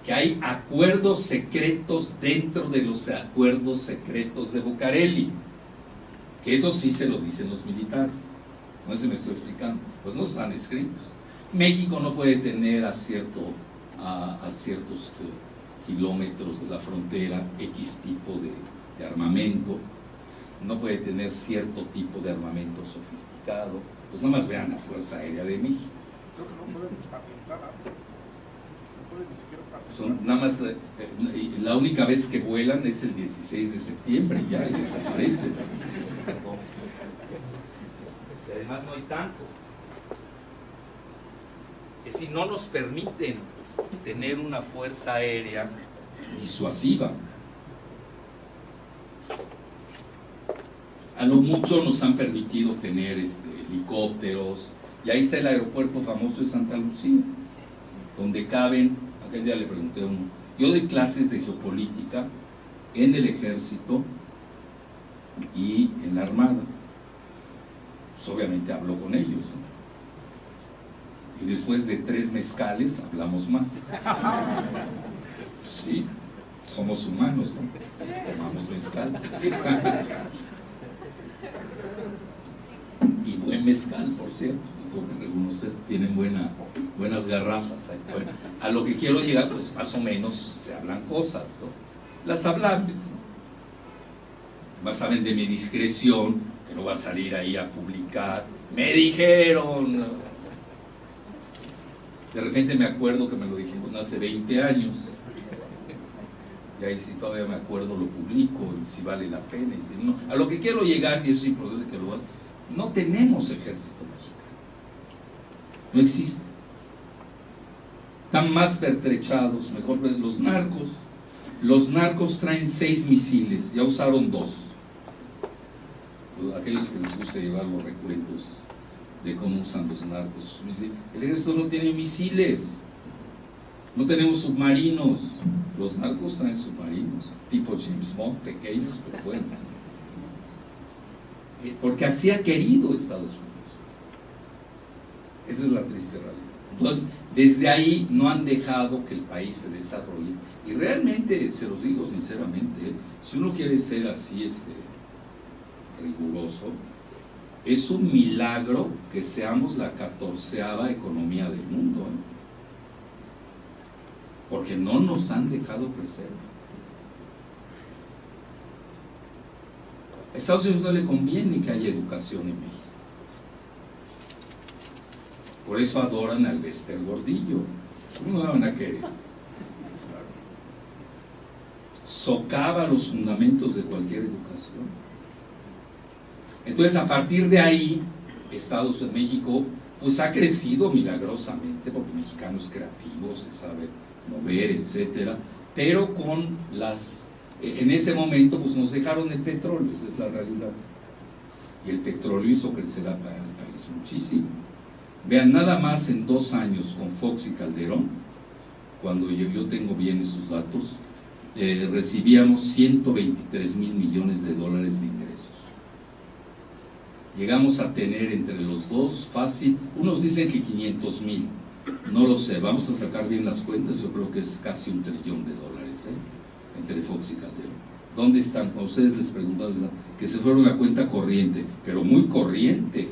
que hay acuerdos secretos dentro de los acuerdos secretos de Bucareli, que eso sí se lo dicen los militares. No sé si me estoy explicando, pues no están escritos. México no puede tener a ciertos kilómetros de la frontera X tipo de armamento, no puede tener cierto tipo de armamento sofisticado. Pues nada más vean la Fuerza Aérea de México. Creo que no pueden participar, no pueden ni siquiera participar. Son nada más, la única vez que vuelan es el 16 de septiembre, ya, y desaparecen. Y además no hay tanto. Es decir, no nos permiten tener una fuerza aérea disuasiva. A lo mucho nos han permitido tener helicópteros, y ahí está el aeropuerto famoso de Santa Lucía, donde caben, aquel día le pregunté a uno, yo doy clases de geopolítica en el ejército y en la armada. Pues obviamente hablo con ellos, ¿no? Y después de 3 mezcales hablamos más. Sí, somos humanos, ¿no? Tomamos mezcal. Y buen mezcal, por cierto, tengo que reconocer, tienen buenas garrafas. Bueno, a lo que quiero llegar, pues más o menos se hablan cosas, ¿no? Las hablables, ¿no? Más saben de mi discreción, que no va a salir ahí a publicar. Me dijeron, ¿no? De repente me acuerdo que me lo dijeron hace 20 años. Y ahí si todavía me acuerdo lo publico, y si vale la pena, y si no. A lo que quiero llegar, y eso es importante que lo haga, no tenemos ejército mexicano. No existe. Están más pertrechados, mejor los narcos. Los narcos traen 6 misiles, ya usaron 2. Aquellos que les gusta llevar los recuentos de cómo usan los narcos. El ejército no tiene misiles, no tenemos submarinos. Los narcos traen submarinos, tipo James Bond, pequeños, pero bueno. Porque así ha querido Estados Unidos. Esa es la triste realidad. Entonces, desde ahí no han dejado que el país se desarrolle. Y realmente, se los digo sinceramente, si uno quiere ser así riguroso, es un milagro que seamos la 14ª economía del mundo, ¿eh? Porque no nos han dejado crecer. A Estados Unidos no le conviene que haya educación en México. Por eso adoran al Bester Gordillo. ¿Cómo no la van a querer? Socava los fundamentos de cualquier educación. Entonces, a partir de ahí, Estados Unidos, México, pues ha crecido milagrosamente, porque el mexicano es creativo, se sabe mover, etcétera, pero en ese momento, pues nos dejaron el petróleo, esa es la realidad. Y el petróleo hizo crecer al país muchísimo. Vean, nada más en 2 años con Fox y Calderón, cuando yo tengo bien esos datos, recibíamos 123,000 millones de dólares de ingresos. Llegamos a tener entre los dos fácil, unos dicen que 500,000, no lo sé, vamos a sacar bien las cuentas, yo creo que es casi $1 trillón, entre Fox y Calderón. ¿Dónde están? A ustedes les preguntaban que se fueron a cuenta corriente, pero muy corriente.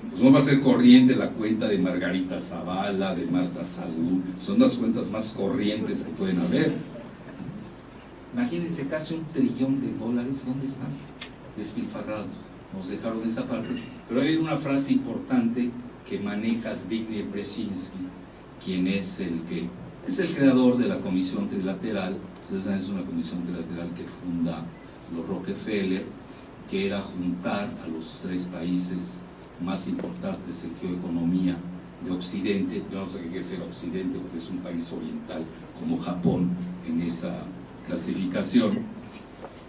Pues no va a ser corriente la cuenta de Margarita Zavala, de Marta Salud, son las cuentas más corrientes que pueden haber. Imagínense, casi $1 trillón, ¿dónde están? Despilfarrados. Nos dejaron esa parte, pero hay una frase importante que maneja Zbigniew Brzezinski, quien es el creador de la Comisión Trilateral. Ustedes saben, es una comisión trilateral que funda los Rockefeller, que era juntar a los 3 países más importantes en geoeconomía de Occidente, yo no sé qué es el Occidente, porque es un país oriental como Japón en esa clasificación,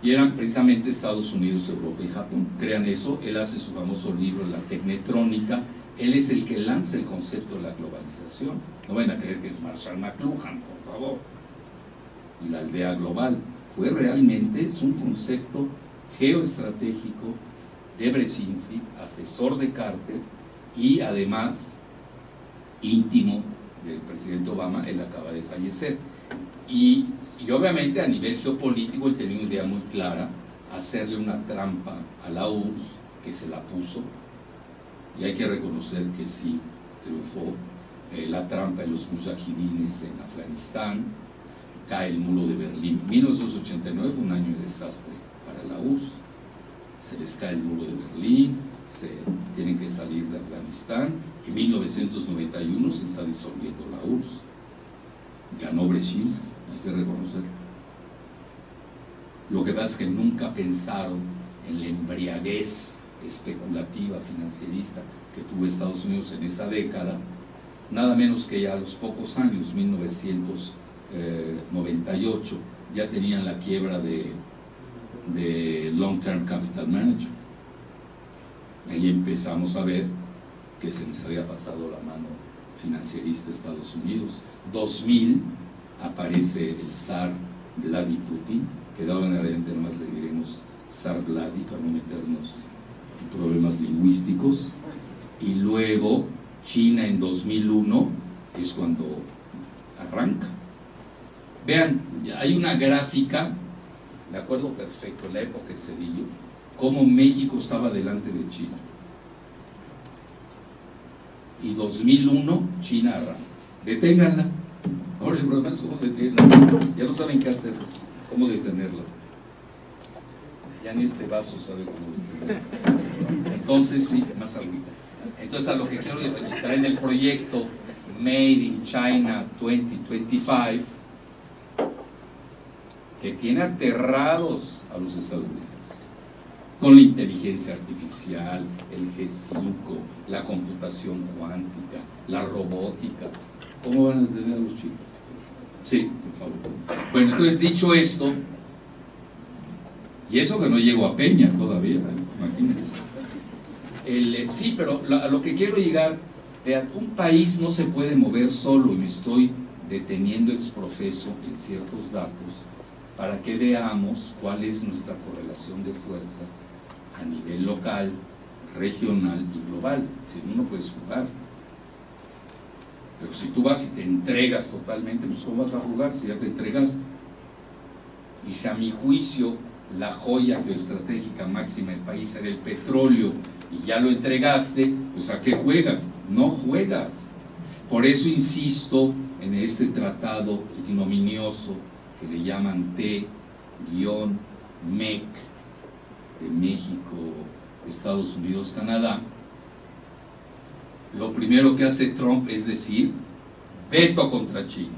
y eran precisamente Estados Unidos, Europa y Japón. Crean eso. Él hace su famoso libro La Tecnetrónica. Él es el que lanza el concepto de la globalización. No vayan a creer que es Marshall McLuhan, por favor. Y la aldea global fue realmente, es un concepto geoestratégico de Brzezinski, asesor de Carter y además íntimo del presidente Obama. Él acaba de fallecer. Y obviamente a nivel geopolítico él tenía una idea muy clara: hacerle una trampa a la URSS, que se la puso, y hay que reconocer que sí triunfó. La trampa de los mujahidines en Afganistán, cae el muro de Berlín. 1989 fue un año de desastre para la URSS, se les cae el muro de Berlín, se tienen que salir de Afganistán. En 1991 se está disolviendo la URSS, ganó Brzezinski, hay que reconocer. Lo que pasa es que nunca pensaron en la embriaguez especulativa, financierista que tuvo Estados Unidos en esa década, nada menos que ya a los pocos años, 1998, ya tenían la quiebra de Long Term Capital Manager. Ahí empezamos a ver que se les había pasado la mano financierista a Estados Unidos. 2000 aparece el zar Vladimir Putin, que de ahora en adelante nomás le diremos zar Vladi para no meternos en problemas lingüísticos. Y luego China en 2001 es cuando arranca. Vean, hay una gráfica, me acuerdo perfecto, en la época de Cedillo, cómo México estaba delante de China. Y 2001, China arranca. Deténganla. Ahora el problema es cómo detenerla. Ya no saben qué hacer, cómo detenerla. Ya ni este vaso sabe cómo detenerla. Entonces, sí, más agüita. Entonces, a lo que quiero traer en el proyecto Made in China 2025, que tiene aterrados a los estadounidenses, con la inteligencia artificial, el G5, la computación cuántica, la robótica. ¿Cómo van a entender a los chicos? Sí, por favor. Bueno, entonces, dicho esto, y eso que no llego a Peña todavía, imagínense. Sí, pero a lo que quiero llegar, vean, un país no se puede mover solo, y me estoy deteniendo exprofeso en ciertos datos para que veamos cuál es nuestra correlación de fuerzas a nivel local, regional y global. Si no, no puedes jugar. Pero si tú vas y te entregas totalmente, pues ¿cómo vas a jugar si ya te entregaste? Y si a mi juicio la joya geoestratégica máxima del país era el petróleo y ya lo entregaste, pues ¿a qué juegas? No juegas. Por eso insisto en este tratado ignominioso que le llaman T-MEC de México, Estados Unidos, Canadá. Lo primero que hace Trump es decir veto contra China.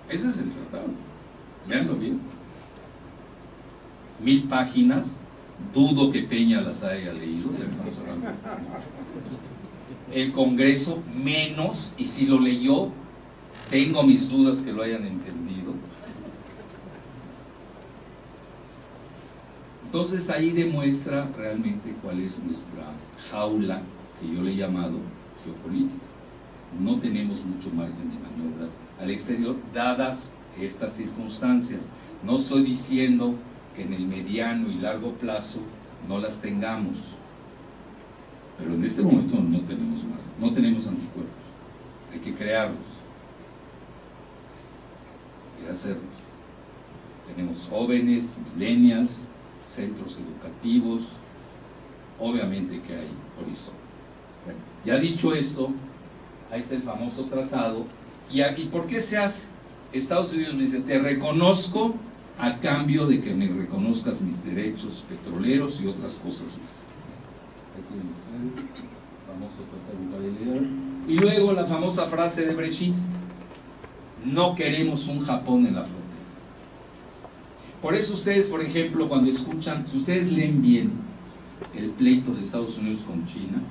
Ese es el tratado. Veanlo bien. 1000 páginas. Dudo que Peña las haya leído. Ya estamos hablando. El Congreso menos, y si lo leyó, tengo mis dudas que lo hayan entendido. Entonces ahí demuestra realmente cuál es nuestra jaula, que yo le he llamado geopolítica. No tenemos mucho margen de maniobra al exterior, dadas estas circunstancias. No estoy diciendo que en el mediano y largo plazo no las tengamos, pero en este momento no tenemos margen, no tenemos anticuerpos, hay que crearlos y hacerlos. Tenemos jóvenes, millennials, centros educativos, obviamente que hay horizonte. Bueno, ya dicho esto, ahí está el famoso tratado. ¿Y por qué se hace? Estados Unidos dice, te reconozco a cambio de que me reconozcas mis derechos petroleros y otras cosas más. Famoso tratado. Y luego la famosa frase de Brzezinski: no queremos un Japón en la frontera. Por eso ustedes, por ejemplo, cuando escuchan, si ustedes leen bien el pleito de Estados Unidos con China,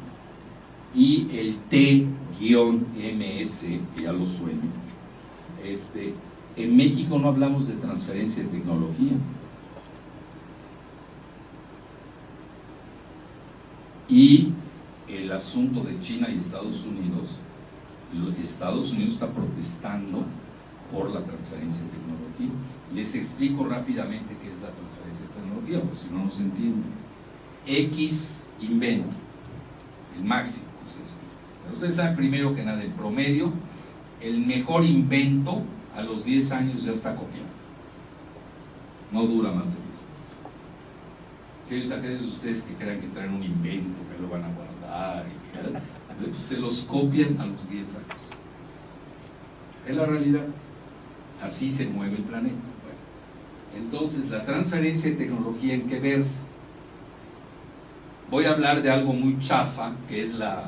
y el T-MS, que ya lo suena. En México no hablamos de transferencia de tecnología. Y el asunto de China y Estados Unidos está protestando por la transferencia de tecnología. Les explico rápidamente qué es la transferencia de tecnología, porque si no, no se entiende. X invento, el máximo. Ustedes saben primero que nada, el promedio, el mejor invento a los 10 años ya está copiado. No dura más de 10. Aquellos de ustedes que crean que traen un invento, que lo van a guardar, se los copian a los 10 años. Es la realidad. Así se mueve el planeta. Bueno, entonces, la transferencia de tecnología, ¿en qué versa? Voy a hablar de algo muy chafa, que es la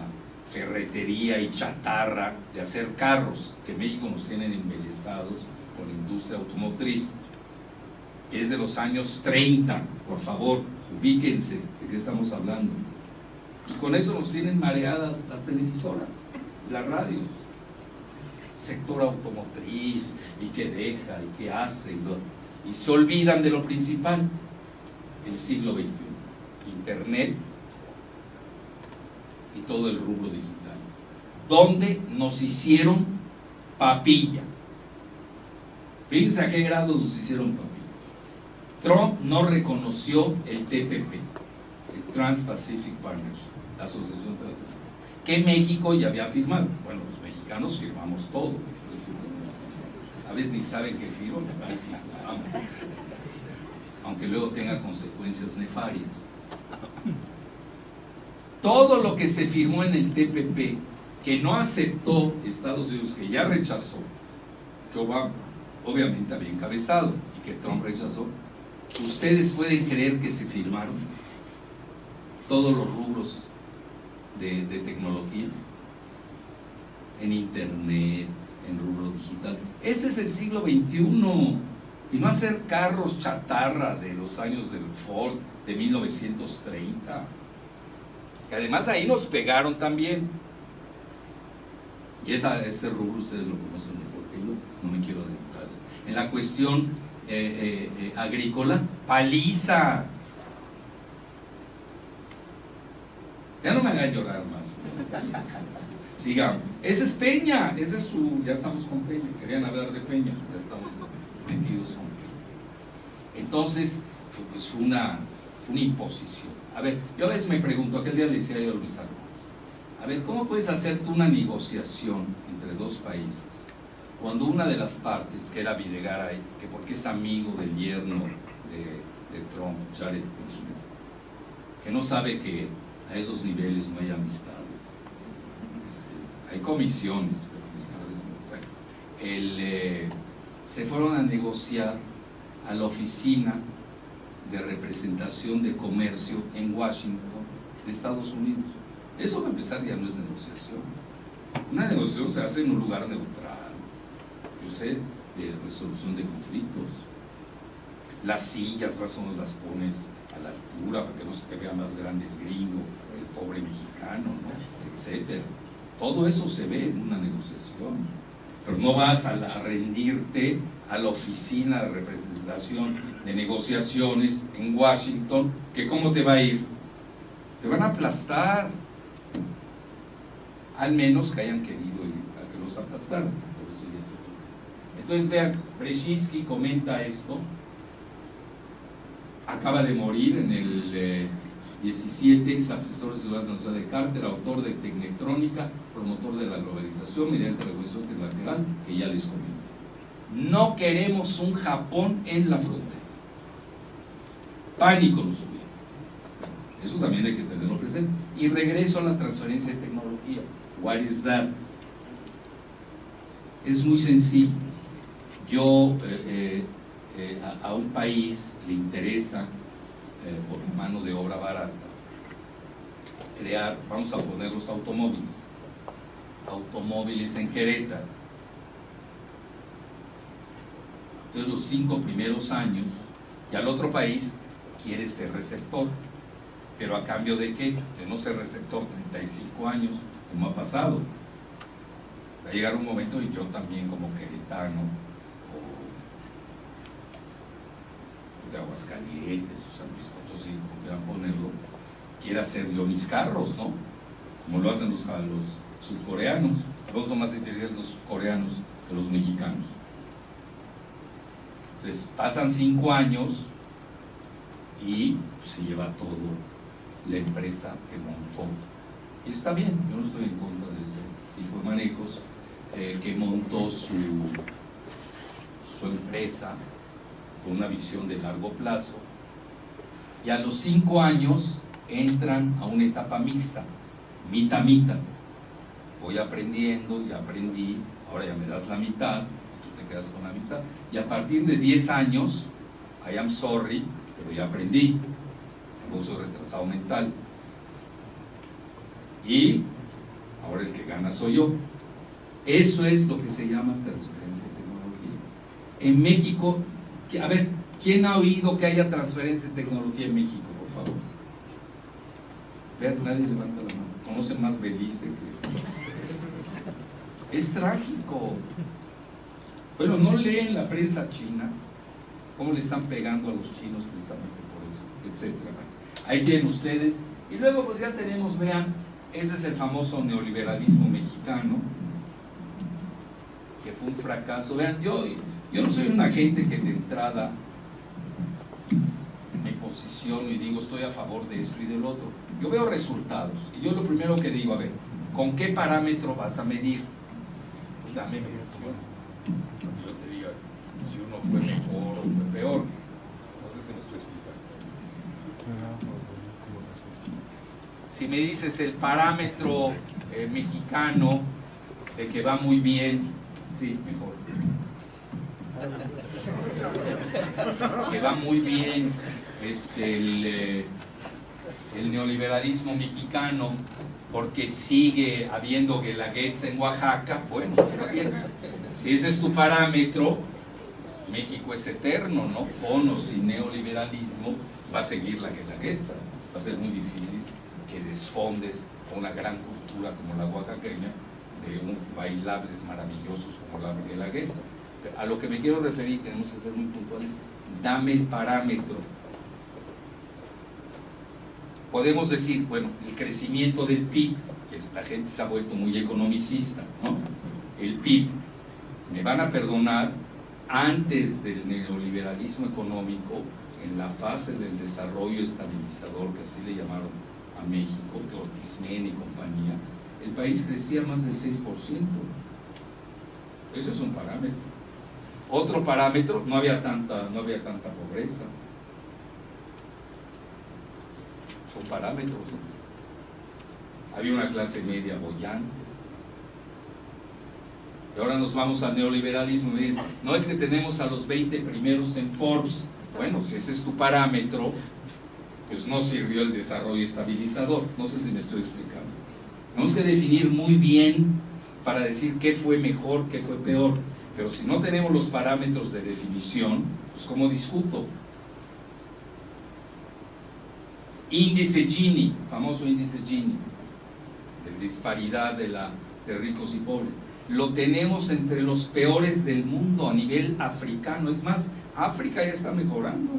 ferretería y chatarra de hacer carros, que en México nos tienen embelesados con la industria automotriz. Es de los años 30, por favor, ubíquense de qué estamos hablando. Y con eso nos tienen mareadas las televisoras, la radio. Sector automotriz, y qué deja, y qué hace, y se olvidan de lo principal, el siglo XXI, Internet y todo el rubro digital, donde nos hicieron papilla. Fíjense a qué grado nos hicieron papilla. Trump no reconoció el TPP, el Trans-Pacific Partnership, la Asociación Transpacífica, que México ya había firmado. Bueno, los mexicanos firmamos todo. A veces ni saben que firman, aunque luego tenga consecuencias nefarias. Todo lo que se firmó en el TPP, que no aceptó Estados Unidos, que ya rechazó, que Obama obviamente había encabezado y que Trump rechazó, ¿ustedes pueden creer que se firmaron todos los rubros de tecnología? En Internet, en rubro digital. Ese es el siglo XXI. Y no hacer carros chatarra de los años del Ford de 1930. Que además ahí nos pegaron también. Y este rubro ustedes lo conocen mejor que yo, no me quiero adentrar. En la cuestión agrícola, paliza. Ya no me hagan llorar más. Sigamos. Ese es Peña, ese es ya estamos con Peña. Querían hablar de Peña, ya estamos metidos con Peña. Entonces, fue una imposición. A ver, yo a veces me pregunto, aquel día le decía yo a Luis Arroyo, a ver, ¿cómo puedes hacer tú una negociación entre dos países cuando una de las partes, que era Videgaray, que porque es amigo del yerno de Trump, Jared Kushner, que no sabe que a esos niveles no hay amistades, hay comisiones, pero amistades no. Se fueron a negociar a la oficina de representación de comercio en Washington, de Estados Unidos. Eso para empezar ya no es negociación. Una negociación se hace en un lugar neutral, de resolución de conflictos. Las sillas más o menos las pones a la altura para que no se te vea más grande el gringo, el pobre mexicano, ¿no? Etcétera. Todo eso se ve en una negociación, pero no vas a rendirte a la oficina de representación de negociaciones en Washington, que ¿cómo te va a ir? Te van a aplastar, al menos que hayan querido ir a que los aplastaran. Entonces vean, Brzezinski comenta esto, acaba de morir en el 17, es asesor de seguridad nacional de Carter, autor de Tecnetrónica, promotor de la globalización mediante la revolución trilateral, que ya les comento. No queremos un Japón en la frontera. Pánico nos hubiera. Eso también hay que tenerlo presente. Y regreso a la transferencia de tecnología. What is that? Es muy sencillo. Yo a un país le interesa por mano de obra barata crear, vamos a poner los automóviles en Querétaro. Entonces los 5 primeros años, y al otro país quiere ser receptor. ¿Pero a cambio de qué? De no ser receptor 35 años, como ha pasado. Va a llegar un momento y yo también como queretano, o de Aguascalientes, o San Luis Potosí, como quieran ponerlo, quiera hacer yo mis carros, ¿no? Como lo hacen los sudcoreanos. Luego son más inteligentes los coreanos que los mexicanos. Entonces pasan 5 años y se lleva todo la empresa que montó. Y está bien, yo no estoy en contra de ese tipo de manejos, que montó su empresa con una visión de largo plazo, y a los 5 años entran a una etapa mixta, mitad. Voy aprendiendo, ya aprendí, ahora ya me das la mitad, tú te quedas con la mitad, y a partir de 10 años, I am sorry, pero ya aprendí, no soy retrasado mental, y ahora el que gana soy yo. Eso es lo que se llama transferencia de tecnología. En México, a ver, ¿quién ha oído que haya transferencia de tecnología en México, por favor? Vean, nadie levanta la mano. Conoce más Belice que... Es trágico. Bueno, no leen la prensa china, cómo le están pegando a los chinos precisamente por eso, etcétera. Ahí tienen ustedes. Y luego pues ya tenemos, vean, este es el famoso neoliberalismo mexicano, que fue un fracaso. Vean, yo no soy una gente que de entrada me posiciono y digo estoy a favor de esto y del otro. Yo veo resultados y yo lo primero que digo, a ver, ¿con qué parámetro vas a medir? Pues dame medición. Yo te diga si uno fue mejor o fue peor. No sé si me estoy explicando. Si me dices el parámetro mexicano de que va muy bien, sí, mejor. Que va muy bien el neoliberalismo mexicano porque sigue habiendo guelaguetza en Oaxaca, bueno, está bien. Si ese es tu parámetro, México es eterno, ¿no? Con o sin neoliberalismo va a seguir la guelaguetza. Va a ser muy difícil que desfondes una gran cultura como la oaxaqueña de bailables maravillosos como la guelaguetza. A lo que me quiero referir, tenemos que ser muy puntuales, dame el parámetro. Podemos decir, bueno, el crecimiento del PIB, que la gente se ha vuelto muy economicista, ¿no? El PIB, me van a perdonar, antes del neoliberalismo económico, en la fase del desarrollo estabilizador, que así le llamaron a México, de Ortiz Mena y compañía, el país crecía más del 6%. Eso es un parámetro. Otro parámetro, no había tanta pobreza. Son parámetros, ¿no? Había una clase media boyante. Y ahora nos vamos al neoliberalismo y dicen, no es que tenemos a los 20 primeros en Forbes. Bueno, si ese es tu parámetro, pues no sirvió el desarrollo estabilizador. No sé si me estoy explicando. Tenemos que definir muy bien para decir qué fue mejor, qué fue peor. Pero si no tenemos los parámetros de definición, pues ¿cómo discuto? Índice Gini, famoso índice Gini, de disparidad de ricos y pobres. Lo tenemos entre los peores del mundo a nivel africano. Es más, África ya está mejorando.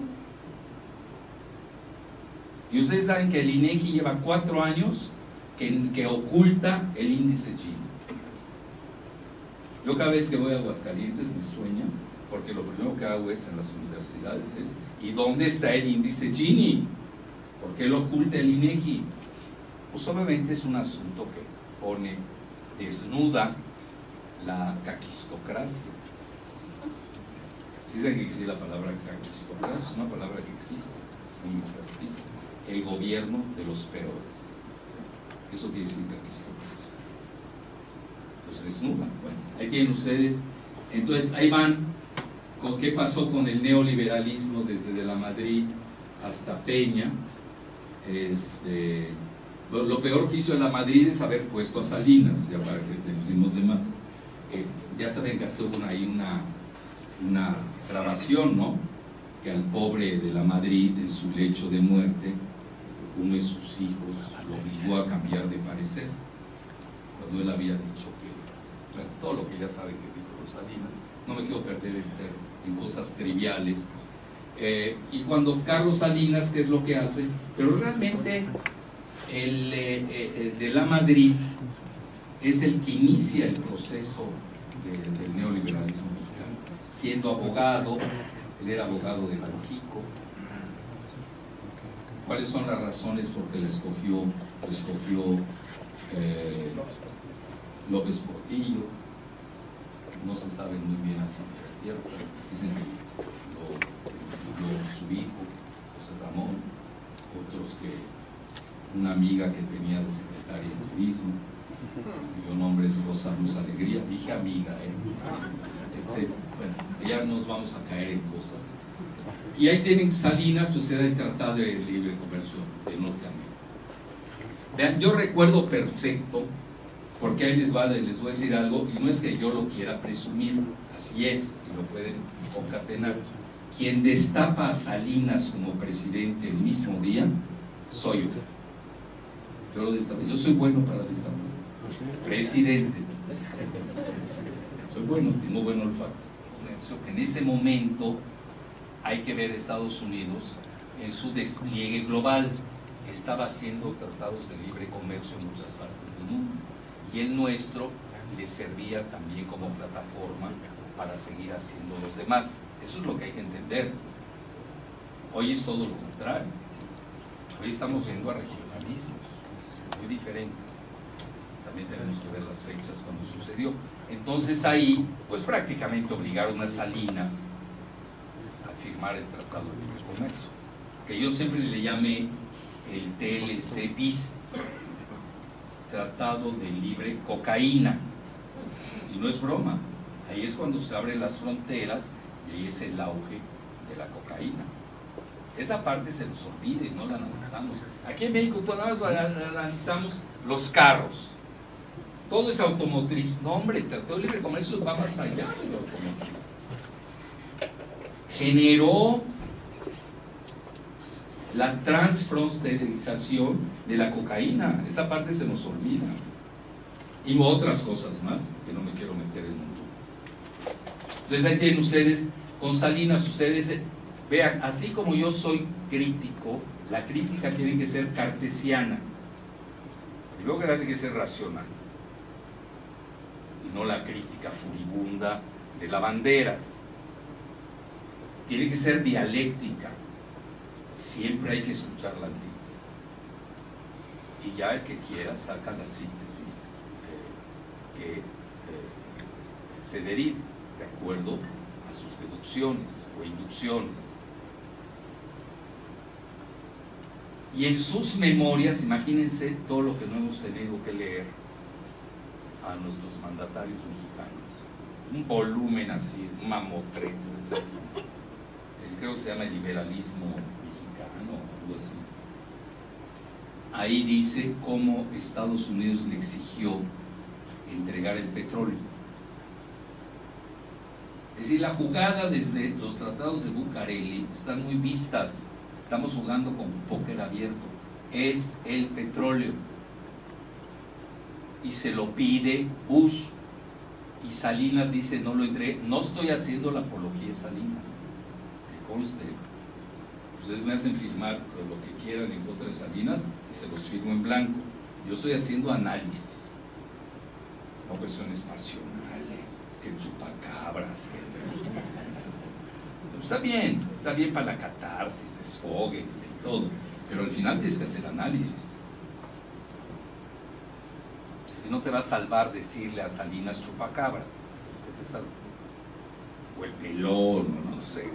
Y ustedes saben que el INEGI lleva 4 años que oculta el índice Gini. Yo cada vez que voy a Aguascalientes me sueña, porque lo primero que hago es en las universidades es, ¿y dónde está el índice Gini? ¿Por qué lo oculta el INEGI? Pues obviamente es un asunto que pone, desnuda la caquistocracia. ¿Sí saben que existe la palabra caquistocracia? Es una palabra que existe, es muy castiza. El gobierno de los peores. Eso quiere decir caquistocracia. Los desnudan. Bueno, ahí tienen ustedes. Entonces, ahí van con qué pasó con el neoliberalismo desde de la Madrid hasta Peña. Lo peor que hizo en la Madrid es haber puesto a Salinas, ya para que decimos de más. Ya saben que estuvo ahí una grabación, ¿no? Que al pobre de la Madrid, en su lecho de muerte, uno de sus hijos lo obligó a cambiar de parecer, cuando él había dicho que, bueno, todo lo que ya saben que dijo los Salinas, no me quiero perder en cosas triviales. Y cuando Carlos Salinas, ¿qué es lo que hace? Pero realmente el de la Madrid es el que inicia el proceso del neoliberalismo mexicano, siendo abogado. Él era abogado de Banxico. ¿Cuáles son las razones por que le escogió López Portillo? No se sabe muy bien a ciencia cierta. Dicen que su hijo, José Ramón, otros que una amiga que tenía de secretaria de turismo, cuyo nombre es Rosa Luz Alegría, dije amiga, etc. Bueno, ya nos vamos a caer en cosas. Y ahí tienen Salinas, pues era el Tratado de Libre Comercio de Norteamérica. Vean, yo recuerdo perfecto, porque ahí les voy a decir algo, y no es que yo lo quiera presumir, así es, y lo pueden concatenar. Quien destapa a Salinas como presidente el mismo día, soy yo. Yo lo destapé, yo soy bueno para destapar presidentes. Soy bueno, tengo buen olfato. En ese momento hay que ver Estados Unidos en su despliegue global. Estaba haciendo tratados de libre comercio en muchas partes del mundo, y el nuestro le servía también como plataforma para seguir haciendo los demás. Eso es lo que hay que entender. Hoy es todo lo contrario. Hoy estamos yendo a regionalismos, muy diferente. También tenemos que ver las fechas cuando sucedió. Entonces ahí, pues prácticamente obligaron a Salinas a firmar el Tratado de Libre Comercio, que yo siempre le llamé el TLC bis, Tratado de Libre Cocaína. Y no es broma, ahí es cuando se abren las fronteras y ahí es el auge de la cocaína. Esa parte se nos olvida y no la analizamos. Aquí en México nada más analizamos los carros. Todo es automotriz. No, hombre, el Tratado de Libre Comercio va más allá de la automotriz. Generó la transfronterización de la cocaína. Esa parte se nos olvida. Y otras cosas más que no me quiero meter en un dudas. Entonces ahí tienen ustedes, con Salinas, ustedes vean, así como yo soy crítico, la crítica tiene que ser cartesiana. Y luego tiene que ser racional. Y no la crítica furibunda de lavanderas. Tiene que ser dialéctica. Siempre hay que escuchar la antítesis. Y ya el que quiera saca la síntesis que se derive de acuerdo a sus deducciones o inducciones. Y en sus memorias, imagínense todo lo que no hemos tenido que leer a nuestros mandatarios mexicanos. Un volumen así, un mamotreto. Creo que se llama el liberalismo mexicano o algo así. Ahí dice cómo Estados Unidos le exigió entregar el petróleo. Es decir, la jugada desde los tratados de Bucareli están muy vistas. Estamos jugando con póker abierto. Es el petróleo. Y se lo pide Bush. Y Salinas dice, no lo entregué. No estoy haciendo la apología de Salinas. Que conste. Ustedes me hacen firmar lo que quieran en contra de Salinas y se los firmo en blanco. Yo estoy haciendo análisis. No cuestiones pasionales, que chupacabras. Está bien para la catarsis, desfóguense y todo, pero al final tienes que hacer análisis. Si no te va a salvar decirle a Salinas chupacabras, o el pelón, no sé.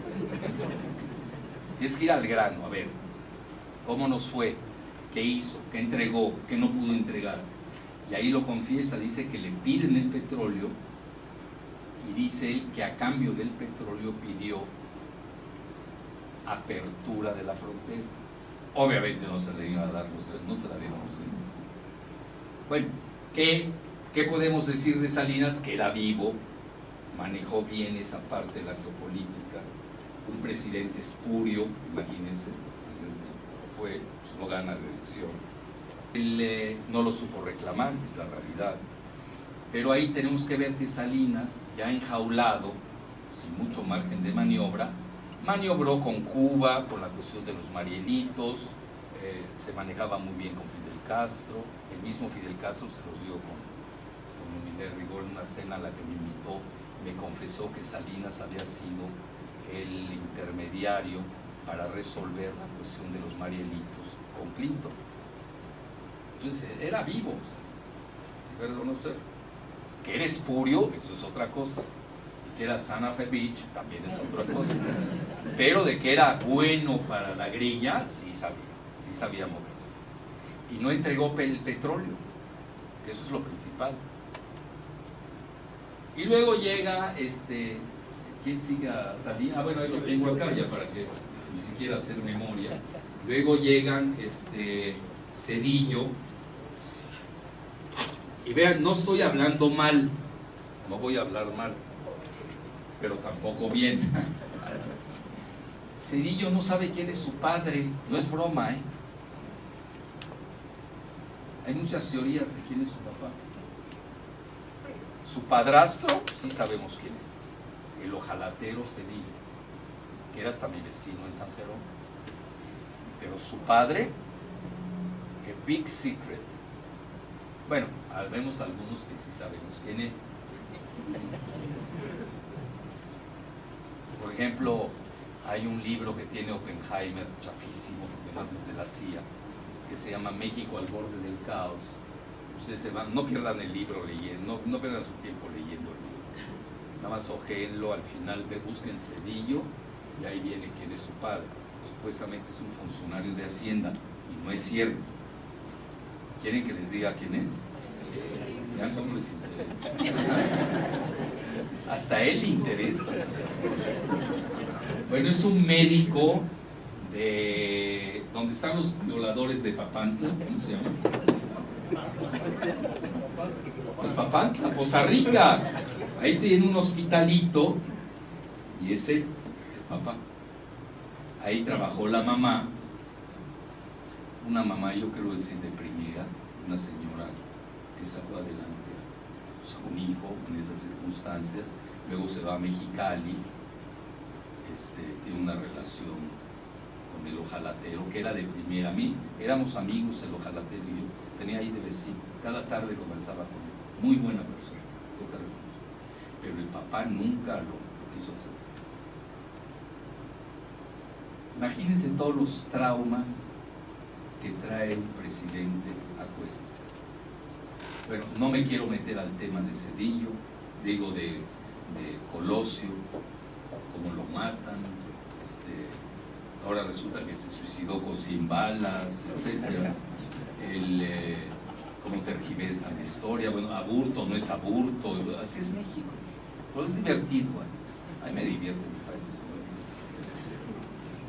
Tienes que ir al grano, a ver, ¿cómo nos fue? ¿Qué hizo? ¿Qué entregó? ¿Qué no pudo entregar? Y ahí lo confiesa, dice que le piden el petróleo y dice él que a cambio del petróleo pidió apertura de la frontera. Obviamente no se le iban a dar, no se la dieron. Bueno, ¿qué podemos decir de Salinas? Que era vivo, manejó bien esa parte de la geopolítica, un presidente espurio, imagínense, fue, pues no gana la elección. Él no lo supo reclamar, es la realidad. Pero ahí tenemos que ver que Salinas, ya enjaulado, sin mucho margen de maniobra, maniobró con Cuba, con la cuestión de los Marielitos, se manejaba muy bien con Fidel Castro, el mismo Fidel Castro se los dio con Miguel Rigol en una cena a la que me invitó, me confesó que Salinas había sido el intermediario para resolver la cuestión de los Marielitos con Clinton. Entonces, era vivo, o sea, hay que reconocer. Que era espurio, eso es otra cosa. Y que era Santa Fe Beach, también es otra cosa. Pero de que era bueno para la grilla, sí sabía moverse. Y no entregó el petróleo, que eso es lo principal. Y luego llega, ¿quién sigue a Salinas? Ah, bueno, ahí lo tengo acá ya para que ni siquiera hacer memoria. Luego llegan, Zedillo. Y vean, no estoy hablando mal, no voy a hablar mal, pero tampoco bien. Zedillo no sabe quién es su padre, no es broma, ¿eh? Hay muchas teorías de quién es su papá. Su padrastro, sí sabemos quién es, el ojalatero Zedillo, que era hasta mi vecino en San Jerónimo. Pero su padre, a big secret. Bueno, vemos algunos que sí sabemos quién es. Por ejemplo, hay un libro que tiene Oppenheimer, chafísimo, además es de la CIA, que se llama México al borde del caos. Ustedes se van, no pierdan el libro leyendo, no pierdan su tiempo leyendo el libro. Nada más ojéenlo, al final busquen Zedillo y ahí viene quién es su padre. Supuestamente es un funcionario de Hacienda y no es cierto. ¿Quieren que les diga quién es? Ya no les interesa. Hasta él le interesa. Bueno, es un médico de... ¿Dónde están los violadores de Papantla? ¿Cómo se llama? Pues Papantla, Poza Rica. Ahí tiene un hospitalito y es él, el papá. Ahí trabajó la mamá, una mamá yo creo decir de primera, una señora que sacó adelante a un hijo en esas circunstancias, luego se va a Mexicali, tiene una relación con el ojalatero, que era de primera. A mí éramos amigos el ojalatero y yo, tenía ahí de vecino, cada tarde conversaba con él, muy buena persona, pero el papá nunca lo quiso hacer. Imagínense todos los traumas que trae un presidente a cuestas. Bueno, no me quiero meter al tema de Zedillo, digo de Colosio, cómo lo matan, ahora resulta que se suicidó con 100 balas, etc. Cómo tergiversan la historia, bueno, aburto, no es aburto, así es México. Pero es divertido, ¿eh? A mí me divierte mi país.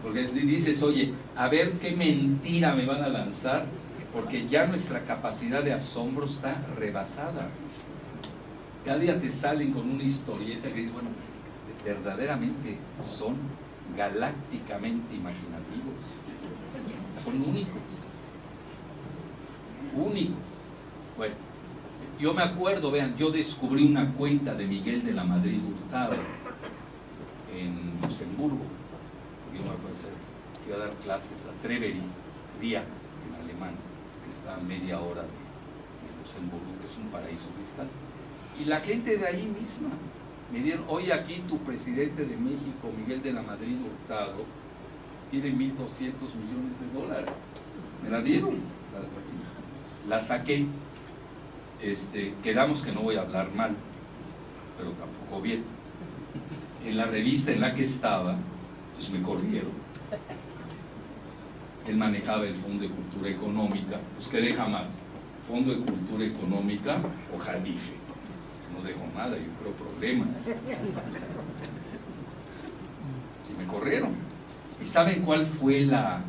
Porque dices, oye, a ver qué mentira me van a lanzar, porque ya nuestra capacidad de asombro está rebasada. Cada día te salen con una historieta que dices, bueno, verdaderamente son galácticamente imaginativos. Son únicos. Únicos. Bueno, yo me acuerdo, vean, yo descubrí una cuenta de Miguel de la Madrid Hurtado en Luxemburgo. Yo me fui a dar clases a Treveris, Día, en alemán, que está a media hora de Luxemburgo, que es un paraíso fiscal. Y la gente de ahí misma me dieron, oye, aquí tu presidente de México, Miguel de la Madrid Hurtado, tiene 1.200 millones de dólares. Me la dieron, la saqué. Quedamos que no voy a hablar mal, pero tampoco bien. En la revista en la que estaba, pues me corrieron. Él manejaba el Fondo de Cultura Económica, pues ¿qué deja más? Fondo de Cultura Económica o Jalife. No dejó nada, yo creo problemas. Y me corrieron. ¿Y saben cuál fue la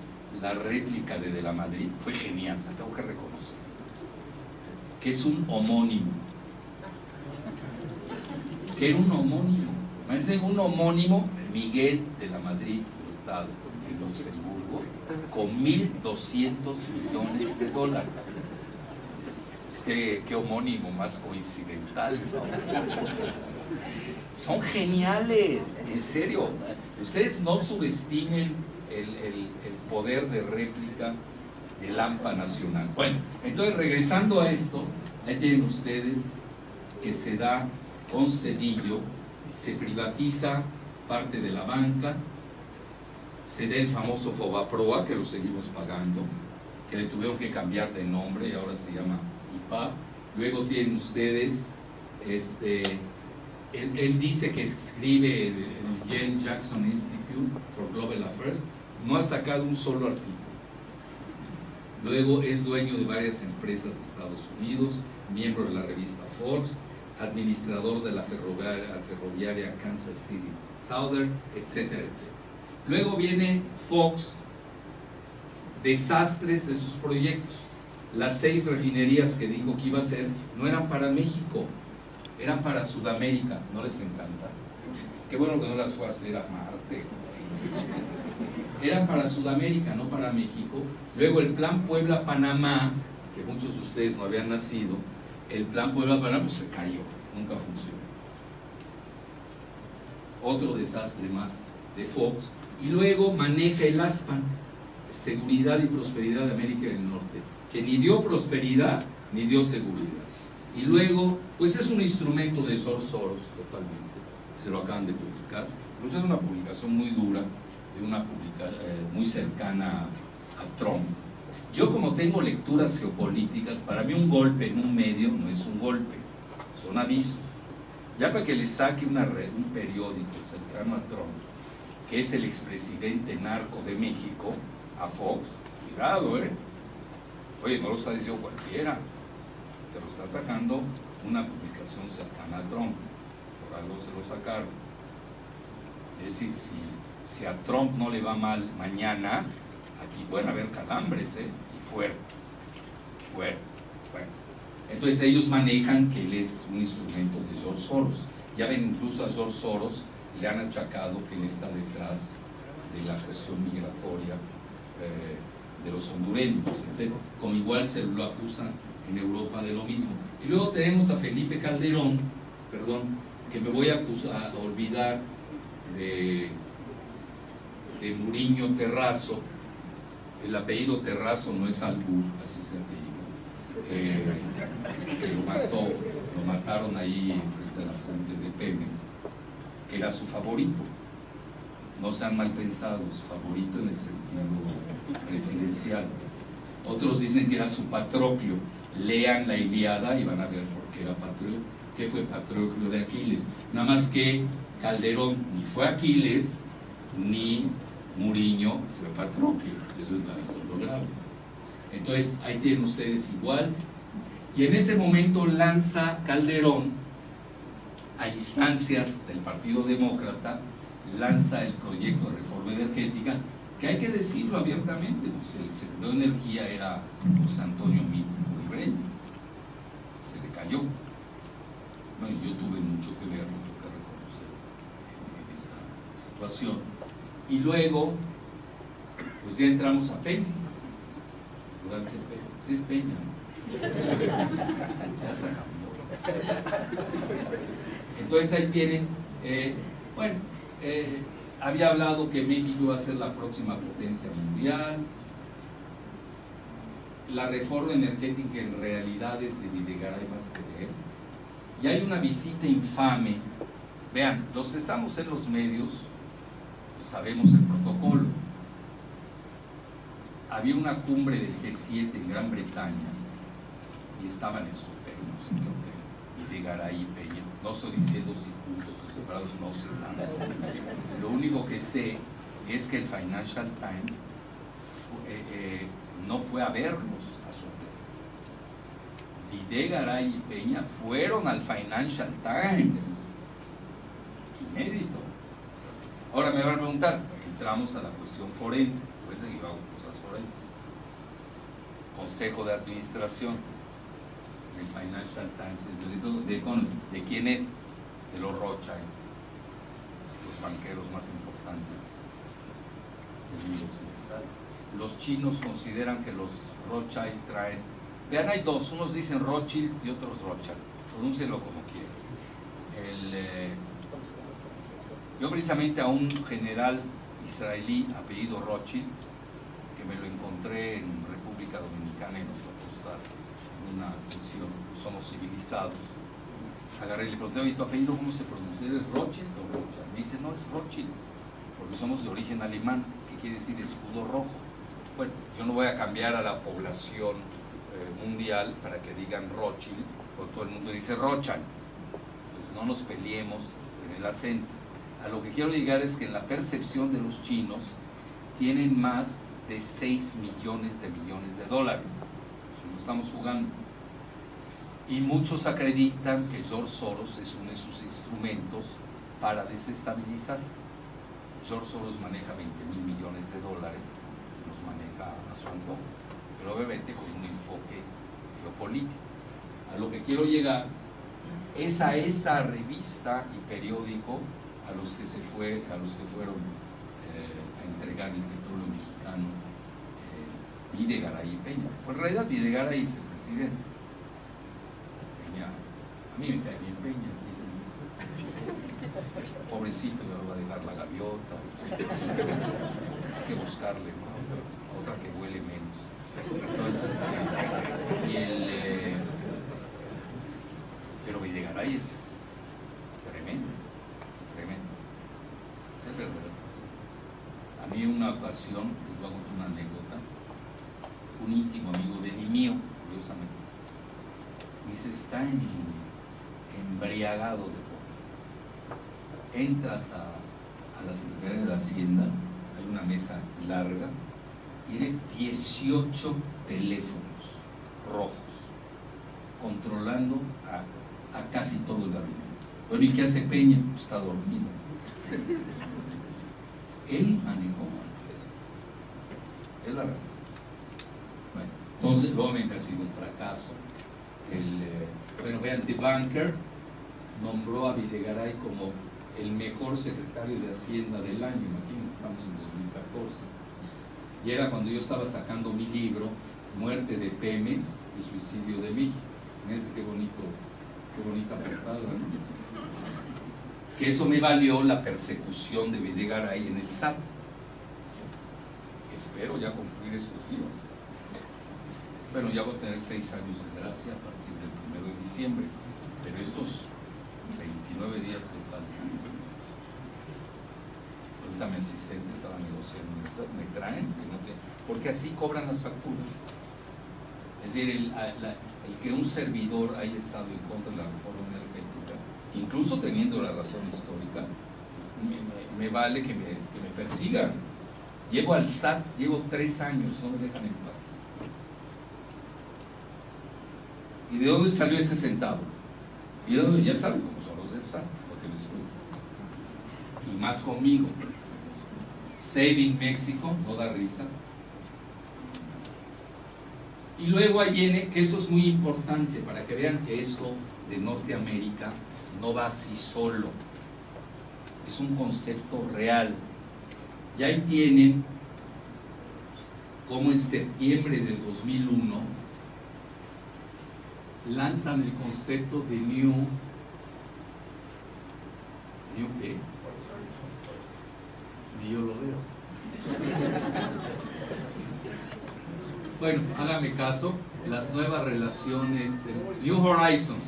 réplica de la Madrid? Fue genial, la tengo que reconocer. Que es un homónimo. Que era un homónimo. Parece un homónimo Miguel de la Madrid Hurtado. de Luxemburgo con 1.200 millones de dólares. Qué homónimo más coincidental, ¿no? Son geniales, en serio. Ustedes no subestimen el poder de réplica del AMPA nacional. Bueno, entonces regresando a esto, ahí tienen ustedes que se da con Cedillo, se privatiza parte de la banca, se da el famoso Fobaproa, que lo seguimos pagando, que le tuvieron que cambiar de nombre y ahora se llama IPA. Luego tienen ustedes, él dice que escribe el Jane Jackson Institute for Global Affairs, no ha sacado un solo artículo. Luego es dueño de varias empresas de Estados Unidos, miembro de la revista Forbes, administrador de la ferroviaria Kansas City Southern, etcétera, etcétera. Luego viene Fox, desastres de sus proyectos. Las 6 refinerías que dijo que iba a hacer no eran para México, eran para Sudamérica. ¿No les encanta? Qué bueno que no las fue a hacer a Marte. Eran para Sudamérica, no para México. Luego el plan Puebla-Panamá, que muchos de ustedes no habían nacido, el plan Puebla-Panamá pues se cayó, nunca funcionó. Otro desastre más de Fox. Y luego maneja el ASPAN, Seguridad y Prosperidad de América del Norte, que ni dio prosperidad ni dio seguridad. Y luego, pues es un instrumento de George Soros totalmente, se lo acaban de publicar. Incluso es una publicación muy dura, de una muy cercana a Trump. Yo, como tengo lecturas geopolíticas, para mí un golpe en un medio no es un golpe, son avisos. Ya para que le saque un periódico cercano a Trump, que es el expresidente narco de México, a Fox, cuidado, oye, no lo está diciendo cualquiera, te lo está sacando una publicación cercana a Trump, por algo se lo sacaron. Es decir, si a Trump no le va mal mañana, aquí pueden haber calambres, y fuertes. Bueno, entonces ellos manejan que él es un instrumento de George Soros. Ya ven, incluso a George Soros le han achacado que él está detrás de la presión migratoria de los hondureños, etc. Como igual se lo acusan en Europa de lo mismo. Y luego tenemos a Felipe Calderón, perdón, que me voy a olvidar de Muriño Terrazo. El apellido Terrazo no es albur, así se apellido, que lo mataron ahí frente a la fuente de Pemex, que era su favorito. No sean mal pensados, favorito en el sentido presidencial. Otros dicen que era su Patroclo. Lean la Ilíada y van a ver por qué era Patroclo. ¿Qué fue Patroclo de Aquiles? Nada más que Calderón ni fue Aquiles, ni Muriño fue Patroclo. Eso es lo grave. Entonces, ahí tienen ustedes igual. Y en ese momento lanza Calderón, a instancias del Partido Demócrata, lanza el proyecto de reforma energética, que hay que decirlo abiertamente, pues el secretario de Energía era José Antonio Muribreño, se le cayó. Bueno, yo tuve mucho que ver, lo tengo que reconocer, en esa situación. Y luego, pues ya entramos a Peña, durante Peña. Sí es Peña, ¿no? Ya está cambiando. Entonces ahí tienen, había hablado que México iba a ser la próxima potencia mundial. La reforma energética en realidad es de Videgaray más que de él. Y hay una visita infame. Vean, los que estamos en los medios pues sabemos el protocolo. Había una cumbre del G7 en Gran Bretaña y estaban en su hotel, no sé qué hotel, Videgaray y Peña. No estoy diciendo si juntos o separados, no sé nada. Lo único que sé es que el Financial Times no fue a verlos a su hotel. Videgaray y Peña fueron al Financial Times. Inédito. Ahora me van a preguntar, entramos a la cuestión forense. Parece que llevamos cosas forenses. Consejo de Administración del Financial Times, ¿de quién es? De los Rothschild, los banqueros más importantes del mundo occidental. Los chinos consideran que los Rothschild traen, vean, hay dos, unos dicen Rothschild y otros Rothschild, pronúncienlo como quieran. Yo precisamente a un general israelí apellido Rothschild, que me lo encontré en República Dominicana y nos va a costar en una sesión, somos civilizados, agarré y le pregunté, oye, ¿tu apellido cómo se pronuncia? ¿Es Rothschild o Rothschild? Me dice, no, es Rothschild, porque somos de origen alemán, que quiere decir escudo rojo. Bueno, yo no voy a cambiar a la población mundial para que digan Rothschild, porque todo el mundo dice Rothschild. Pues no nos peleemos en el acento. A lo que quiero llegar es que en la percepción de los chinos tienen más de 6 millones de dólares. No estamos jugando. Y muchos acreditan que George Soros es uno de sus instrumentos para desestabilizar. George Soros maneja 20.000 millones de dólares, los maneja a su antojo, pero obviamente con un enfoque geopolítico. A lo que quiero llegar es a esa revista y periódico a los que fueron a entregar el petróleo mexicano, Videgaray y Peña. Pues en realidad Videgaray es el presidente. Peña, a mí me cae bien Peña. Pobrecito, ya lo va a dejar la gaviota. Hay que buscarle, ¿no? Otra que huele menos. Entonces, pero Videgaray es tremendo. Es verdad. A mí una ocasión, les voy a contar una anécdota, un íntimo amigo de él y mío, curiosamente, me dice, está embriagado de poder. Entras a la Secretaría de Hacienda, hay una mesa larga, tiene 18 teléfonos rojos, controlando a casi todo el gabinete. Bueno, ¿y qué hace Peña? Pues está dormido. Él manejó, es la verdad. Bueno, entonces, obviamente ha sido un fracaso. Bueno, vean, The Banker nombró a Videgaray como el mejor secretario de Hacienda del año. Imagínense, estamos en 2014. Y era cuando yo estaba sacando mi libro, Muerte de Pemex y Suicidio de México. Fíjense qué bonita portada, ¿no? Que eso me valió la persecución de Videgaray en el SAT. Espero ya cumplir estos días. Bueno, ya voy a tener 6 años de gracia a partir del 1 de diciembre, pero estos 29 días de falta. Ahorita mi asistente estaba negociando en el SAT, me traen, porque así cobran las facturas. Es decir, el que un servidor haya estado en contra de la reforma energética, incluso teniendo la razón histórica, me vale que me persigan. Llego al SAT, llevo 3 años, no me dejan en paz. ¿Y de dónde salió este centavo? Y ya saben cómo son los del SAT, porque les cuento. Y más conmigo. Saving México, no da risa. Y luego ahí viene, que eso es muy importante para que vean que esto de Norteamérica no va así solo, es un concepto real. Y ahí tienen como en septiembre del 2001 lanzan el concepto de ¿New qué? Ni yo lo veo. Bueno, hágame caso, las nuevas relaciones, New Horizons,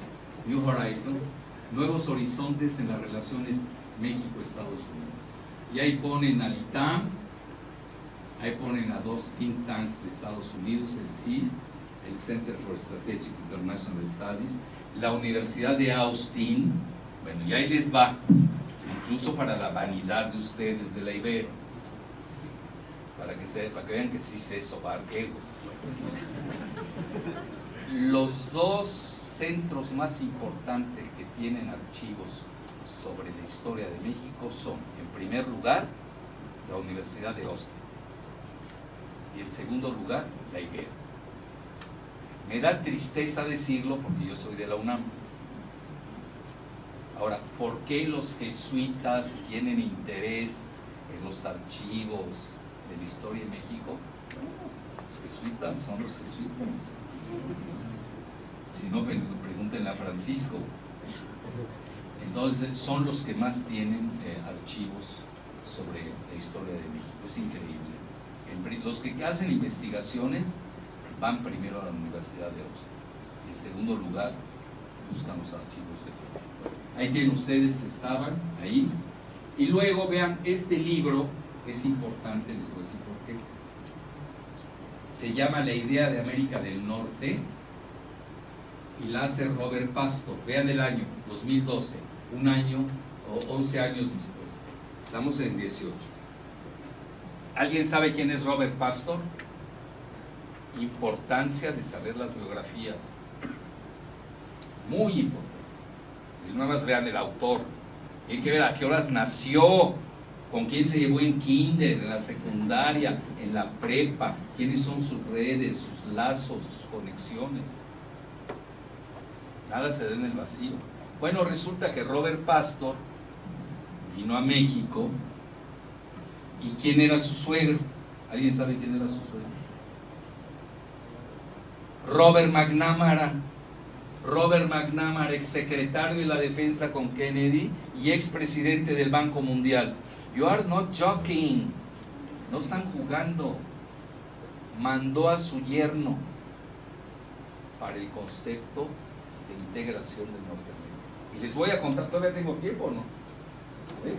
nuevos horizontes en las relaciones México-Estados Unidos. Y ahí ponen al ITAM, ahí ponen a 2 think tanks de Estados Unidos, el CIS, el Center for Strategic International Studies, la Universidad de Austin. Bueno, y ahí les va, incluso para la vanidad de ustedes de la Ibero, para que vean que sí sé sobar egos. Los 2 centros más importantes que tienen archivos sobre la historia de México son, en primer lugar, la Universidad de Austin, y en segundo lugar, la Ibero. Me da tristeza decirlo porque yo soy de la UNAM. Ahora, ¿por qué los jesuitas tienen interés en los archivos de la historia de México, los jesuitas son los jesuitas. Si no, pregúntenle a Francisco. Entonces, son los que más tienen archivos sobre la historia de México. Es increíble. Los que hacen investigaciones van primero a la Universidad de Oxford. Y en segundo lugar, buscan los archivos de México. Ahí tienen ustedes, estaban ahí. Y luego, vean, este libro es importante, les voy a decir por qué. Se llama La idea de América del Norte y la hace Robert Pastor. Vean el año, 2012, un año o 11 años después. Estamos en 18. ¿Alguien sabe quién es Robert Pastor? Importancia de saber las biografías. Muy importante. Si no más vean el autor, hay que ver a qué horas nació, con quién se llevó en kinder, en la secundaria, en la prepa, quiénes son sus redes, sus lazos, sus conexiones. Nada se da en el vacío. Bueno, resulta que Robert Pastor vino a México. ¿Y quién era su suegro? ¿Alguien sabe quién era su suegro? Robert McNamara. Robert McNamara, exsecretario de la Defensa con Kennedy y expresidente del Banco Mundial. You are not joking. No están jugando. Mandó a su yerno para el concepto de integración del Norteamérica. Y les voy a contar, ¿todavía tengo tiempo o no?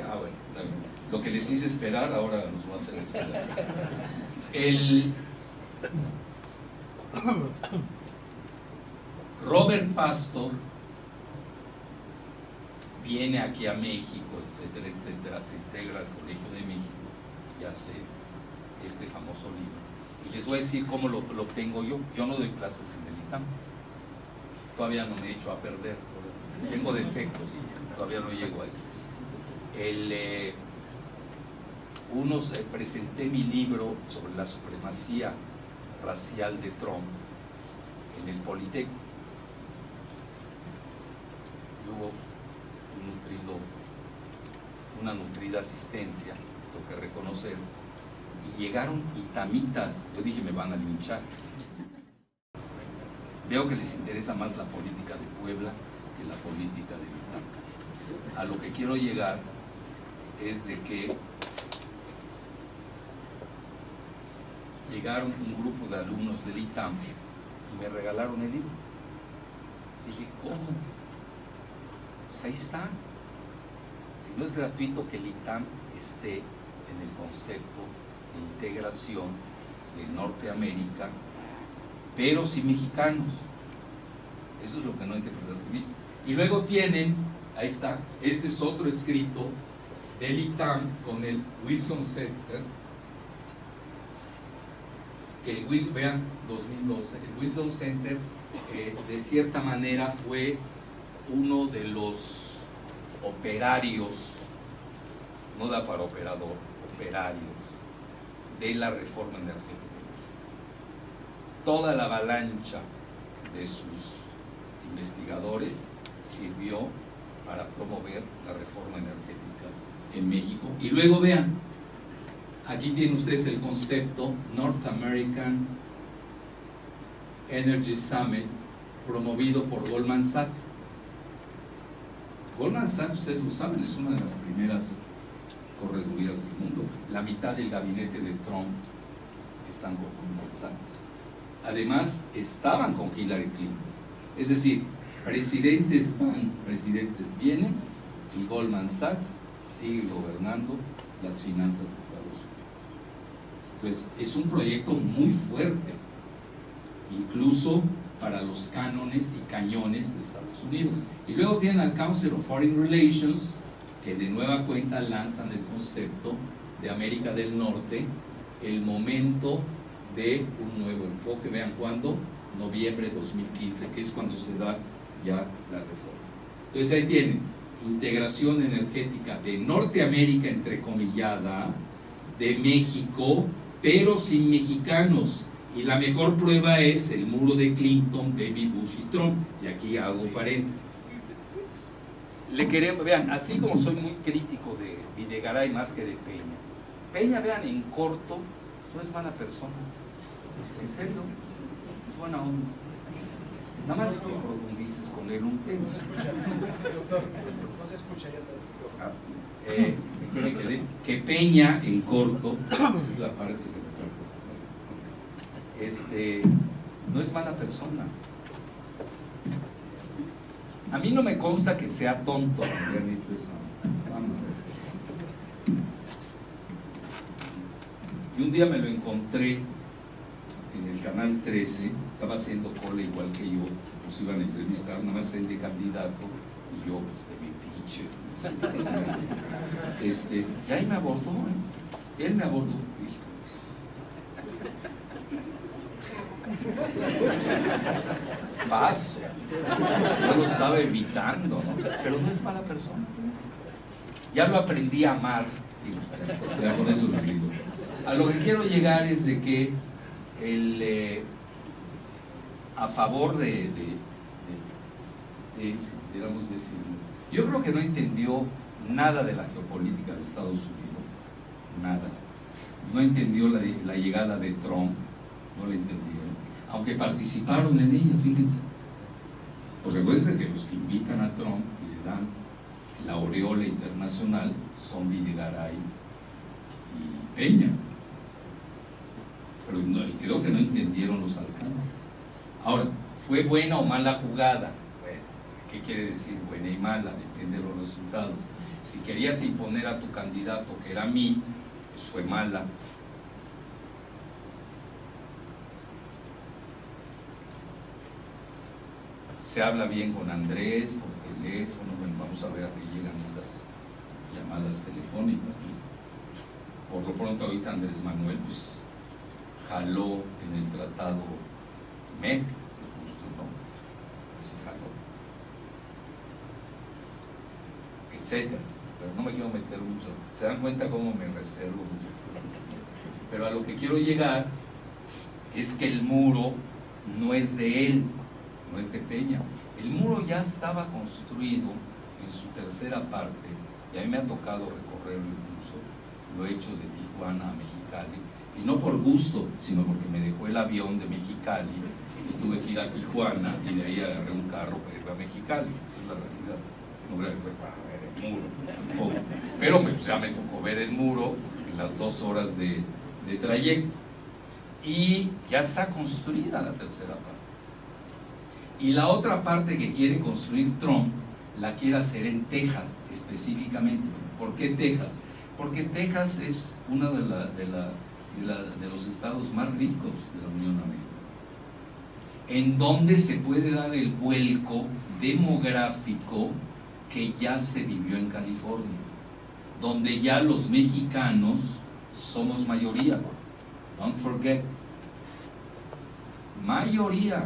Ah, bueno, está bien. Lo que les hice esperar, ahora nos va a hacer esperar. Robert Pastor viene aquí a México, etcétera, etcétera, se integra al Colegio de México y hace este famoso libro. Y les voy a decir cómo lo tengo yo. Yo no doy clases en el ITAM. Todavía no me he hecho a perder. Tengo defectos, todavía no llego a eso. Presenté mi libro sobre la supremacía racial de Trump en el Politécnico. Y hubo una nutrida asistencia, tengo que reconocer, y llegaron itamitas. Yo dije, me van a linchar. Veo que les interesa más la política de Puebla que la política de Vietnam. A lo que quiero llegar es de que llegaron un grupo de alumnos del ITAM y me regalaron el libro. Dije, ¿cómo? Pues ahí está. Si no es gratuito que el ITAM esté en el concepto de integración de Norteamérica, pero sin mexicanos. Eso es lo que no hay que perder de vista. Y luego tienen, ahí está, este es otro escrito del ITAM con el Wilson Center, que vean, 2012, el Wilson Center de cierta manera fue uno de los operarios, no da para operador, operarios de la reforma energética. Toda la avalancha de sus investigadores sirvió para promover la reforma energética en México. Y luego vean, aquí tienen ustedes el concepto North American Energy Summit, promovido por Goldman Sachs. Goldman Sachs, ustedes lo saben, es una de las primeras corredurías del mundo. La mitad del gabinete de Trump están con Goldman Sachs. Además, estaban con Hillary Clinton. Es decir, presidentes van, presidentes vienen, y Goldman Sachs sigue gobernando las finanzas de Estados Unidos. Pues es un proyecto muy fuerte, incluso para los cánones y cañones de Estados Unidos. Y luego tienen al Council of Foreign Relations, que de nueva cuenta lanzan el concepto de América del Norte, el momento de un nuevo enfoque. Vean cuándo, noviembre de 2015, que es cuando se da ya la reforma. Entonces ahí tienen integración energética de Norteamérica, entrecomillada, de México, pero sin mexicanos. Y la mejor prueba es el muro de Clinton, Baby Bush y Trump. Y aquí hago paréntesis. Vean, así como soy muy crítico de Videgaray más que de Peña, Peña, vean, en corto, no es mala persona. En serio, es buena onda. Nada más no profundices con él un tema. No se escucha, doctor, no se escucha ya. ¿Qué me quedé? Que Peña, en corto, esa es la frase que me corto, no es mala persona. A mí no me consta que sea tonto que le han hecho esa fama. Y un día me lo encontré en el canal 13, estaba haciendo cola igual que yo, nos iban a entrevistar, nada más él de candidato y yo pues, de metiche. Y ahí me abordó, él me abordó. Paso, yo lo estaba evitando, ¿no? Pero no es mala persona. Ya lo aprendí a amar, ya por eso lo digo. A lo que quiero llegar es de que a favor de digamos decirlo, yo creo que no entendió nada de la geopolítica de Estados Unidos, nada. No entendió la llegada de Trump, no la entendieron, aunque participaron en ella, fíjense. Porque acuérdense que los que invitan a Trump y le dan la aureola internacional son Videgaray y Peña. Pero no, creo que no entendieron los alcances. Ahora, ¿fue buena o mala jugada? Bueno, ¿qué quiere decir buena y mala? Depende de los resultados. Si querías imponer a tu candidato, que era Mitt, pues fue mala. Se habla bien con Andrés por teléfono, bueno, vamos a ver a qué llegan esas llamadas telefónicas, ¿no? Por lo pronto ahorita Andrés Manuel pues jaló en el tratado MEC, pues justo, ¿no? Pues sí jaló, etcétera. Pero no me quiero meter mucho, se dan cuenta cómo me reservo muchas cosas. Pero a lo que quiero llegar es que el muro no es de él, no es de Peña. El muro ya estaba construido en su tercera parte, y a mí me ha tocado recorrerlo incluso, lo he hecho de Tijuana a Mexicali, y no por gusto, sino porque me dejó el avión de Mexicali y tuve que ir a Tijuana y de ahí agarré un carro para ir a Mexicali. Esa es la realidad. No creo que fue para ver el muro tampoco. Pero pues, ya me tocó ver el muro en las 2 horas de trayecto. Y ya está construida la tercera parte. Y la otra parte que quiere construir Trump la quiere hacer en Texas específicamente. ¿Por qué Texas? Porque Texas es uno de los estados más ricos de la Unión Americana, en donde se puede dar el vuelco demográfico que ya se vivió en California, donde ya los mexicanos somos mayoría. Don't forget, mayoría.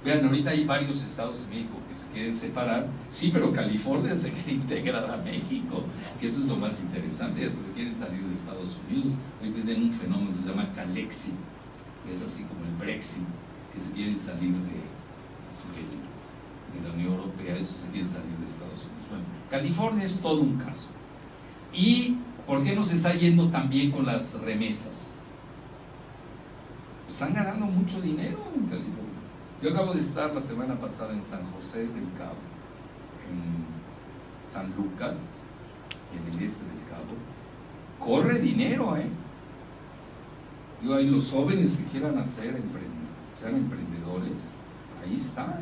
Vean, ahorita hay varios estados de México que se quieren separar, sí, pero California se quiere integrar a México, que eso es lo más interesante, hasta se quieren salir de Estados Unidos. Hoy tienen un fenómeno que se llama Calexit, que es así como el Brexit, que se quieren salir de la Unión Europea, eso se quiere salir de Estados Unidos. Bueno, California es todo un caso. ¿Y por qué nos está yendo tan bien con las remesas? Están ganando mucho dinero en California. Yo acabo de estar la semana pasada en San José del Cabo, en San Lucas, en el este del Cabo. Corre dinero, Yo, hay los jóvenes que quieran sean emprendedores, ahí está,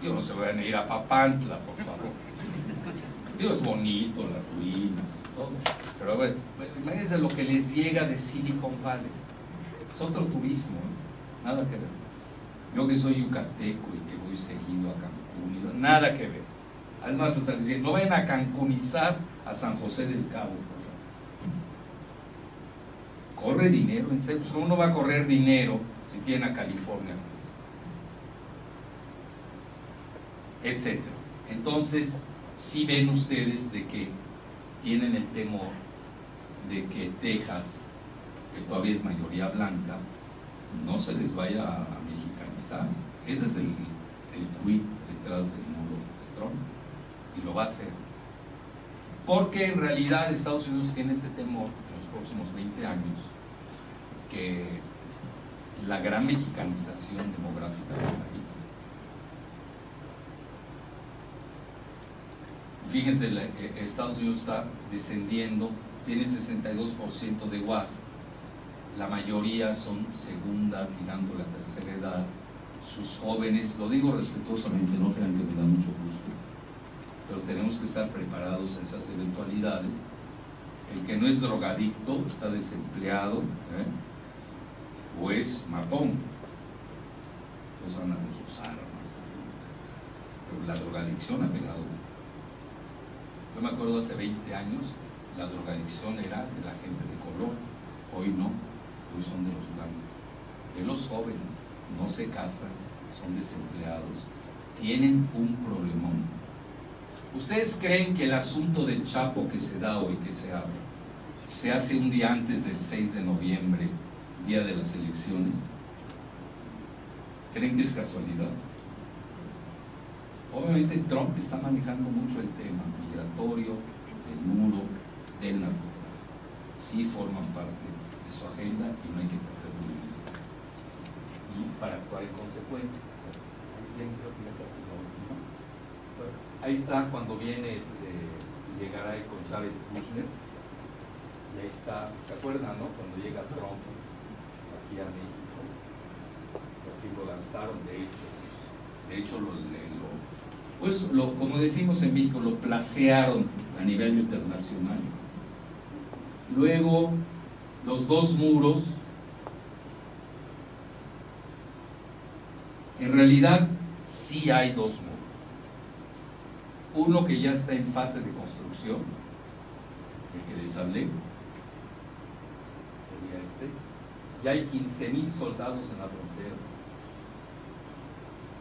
Yo no se vayan a ir a Papantla, por favor. Digo, es bonito, las ruinas y todo, pero a ver, imagínense lo que les llega de Silicon Valley. Es otro turismo, nada que ver. Yo que soy yucateco y que voy seguido a Cancún, nada que ver. Es más, hasta decir, no vayan a cancunizar a San José del Cabo, por favor. Corre dinero, en serio. Pues ¿cómo no va a correr dinero si tiene a California? Etcétera. Entonces, si ven ustedes de que tienen el temor de que Texas, que todavía es mayoría blanca, no se les vaya a mexicanizar. Ese es el quid detrás del muro de Trump, y lo va a hacer. Porque en realidad Estados Unidos tiene ese temor en los próximos 20 años que la gran mexicanización demográfica del país. Fíjense, Estados Unidos está descendiendo, tiene 62% de WASP, la mayoría son segunda, tirando la tercera edad, sus jóvenes, lo digo respetuosamente, no crean que me da mucho gusto, pero tenemos que estar preparados a esas eventualidades. El que no es drogadicto está desempleado, o es matón, pues anda con sus armas, pero la drogadicción ha pegado. Yo me acuerdo hace 20 años, la drogadicción era de la gente de color, hoy no, hoy son de los blancos, de los jóvenes, no se casan, son desempleados, tienen un problemón. ¿Ustedes creen que el asunto del Chapo que se da hoy, que se abre, se hace un día antes del 6 de noviembre, día de las elecciones? ¿Creen que es casualidad? Obviamente Trump está manejando mucho el tema migratorio, del muro, del narcotráfico. Sí forman parte de su agenda y no hay que perderlo de vista. Y para actuar en consecuencia. Ahí está cuando viene llegará con Jared Kushner. Y ahí está, ¿se acuerdan, no? Cuando llega Trump aquí a México. Aquí lo lanzaron, de hecho como decimos en México, lo placearon a nivel internacional. Luego, los dos muros, en realidad sí hay dos muros. Uno que ya está en fase de construcción, el que les hablé, sería ya hay 15,000 soldados en la frontera.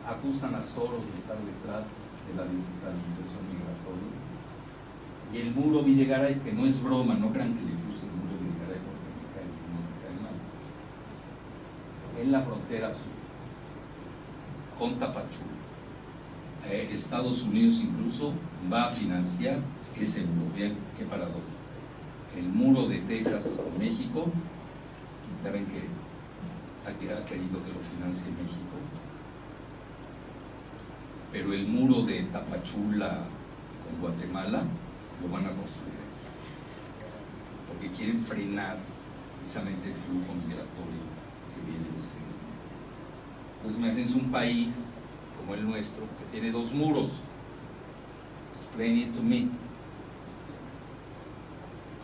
Acusan a Soros de estar detrás de la desestabilización migratoria. Y el muro Videgaray, que no es broma, no crean que le puse el muro Videgaray porque me cae mal, en la frontera sur, con Tapachula. Estados Unidos incluso va a financiar ese muro. Vean qué paradoja. El muro de Texas con México, ya ven que ha querido que lo financie México, pero el muro de Tapachula con Guatemala lo van a construir porque quieren frenar precisamente el flujo migratorio que viene de ese mundo. Entonces imagínense un país como el nuestro que tiene dos muros. Explain it to me.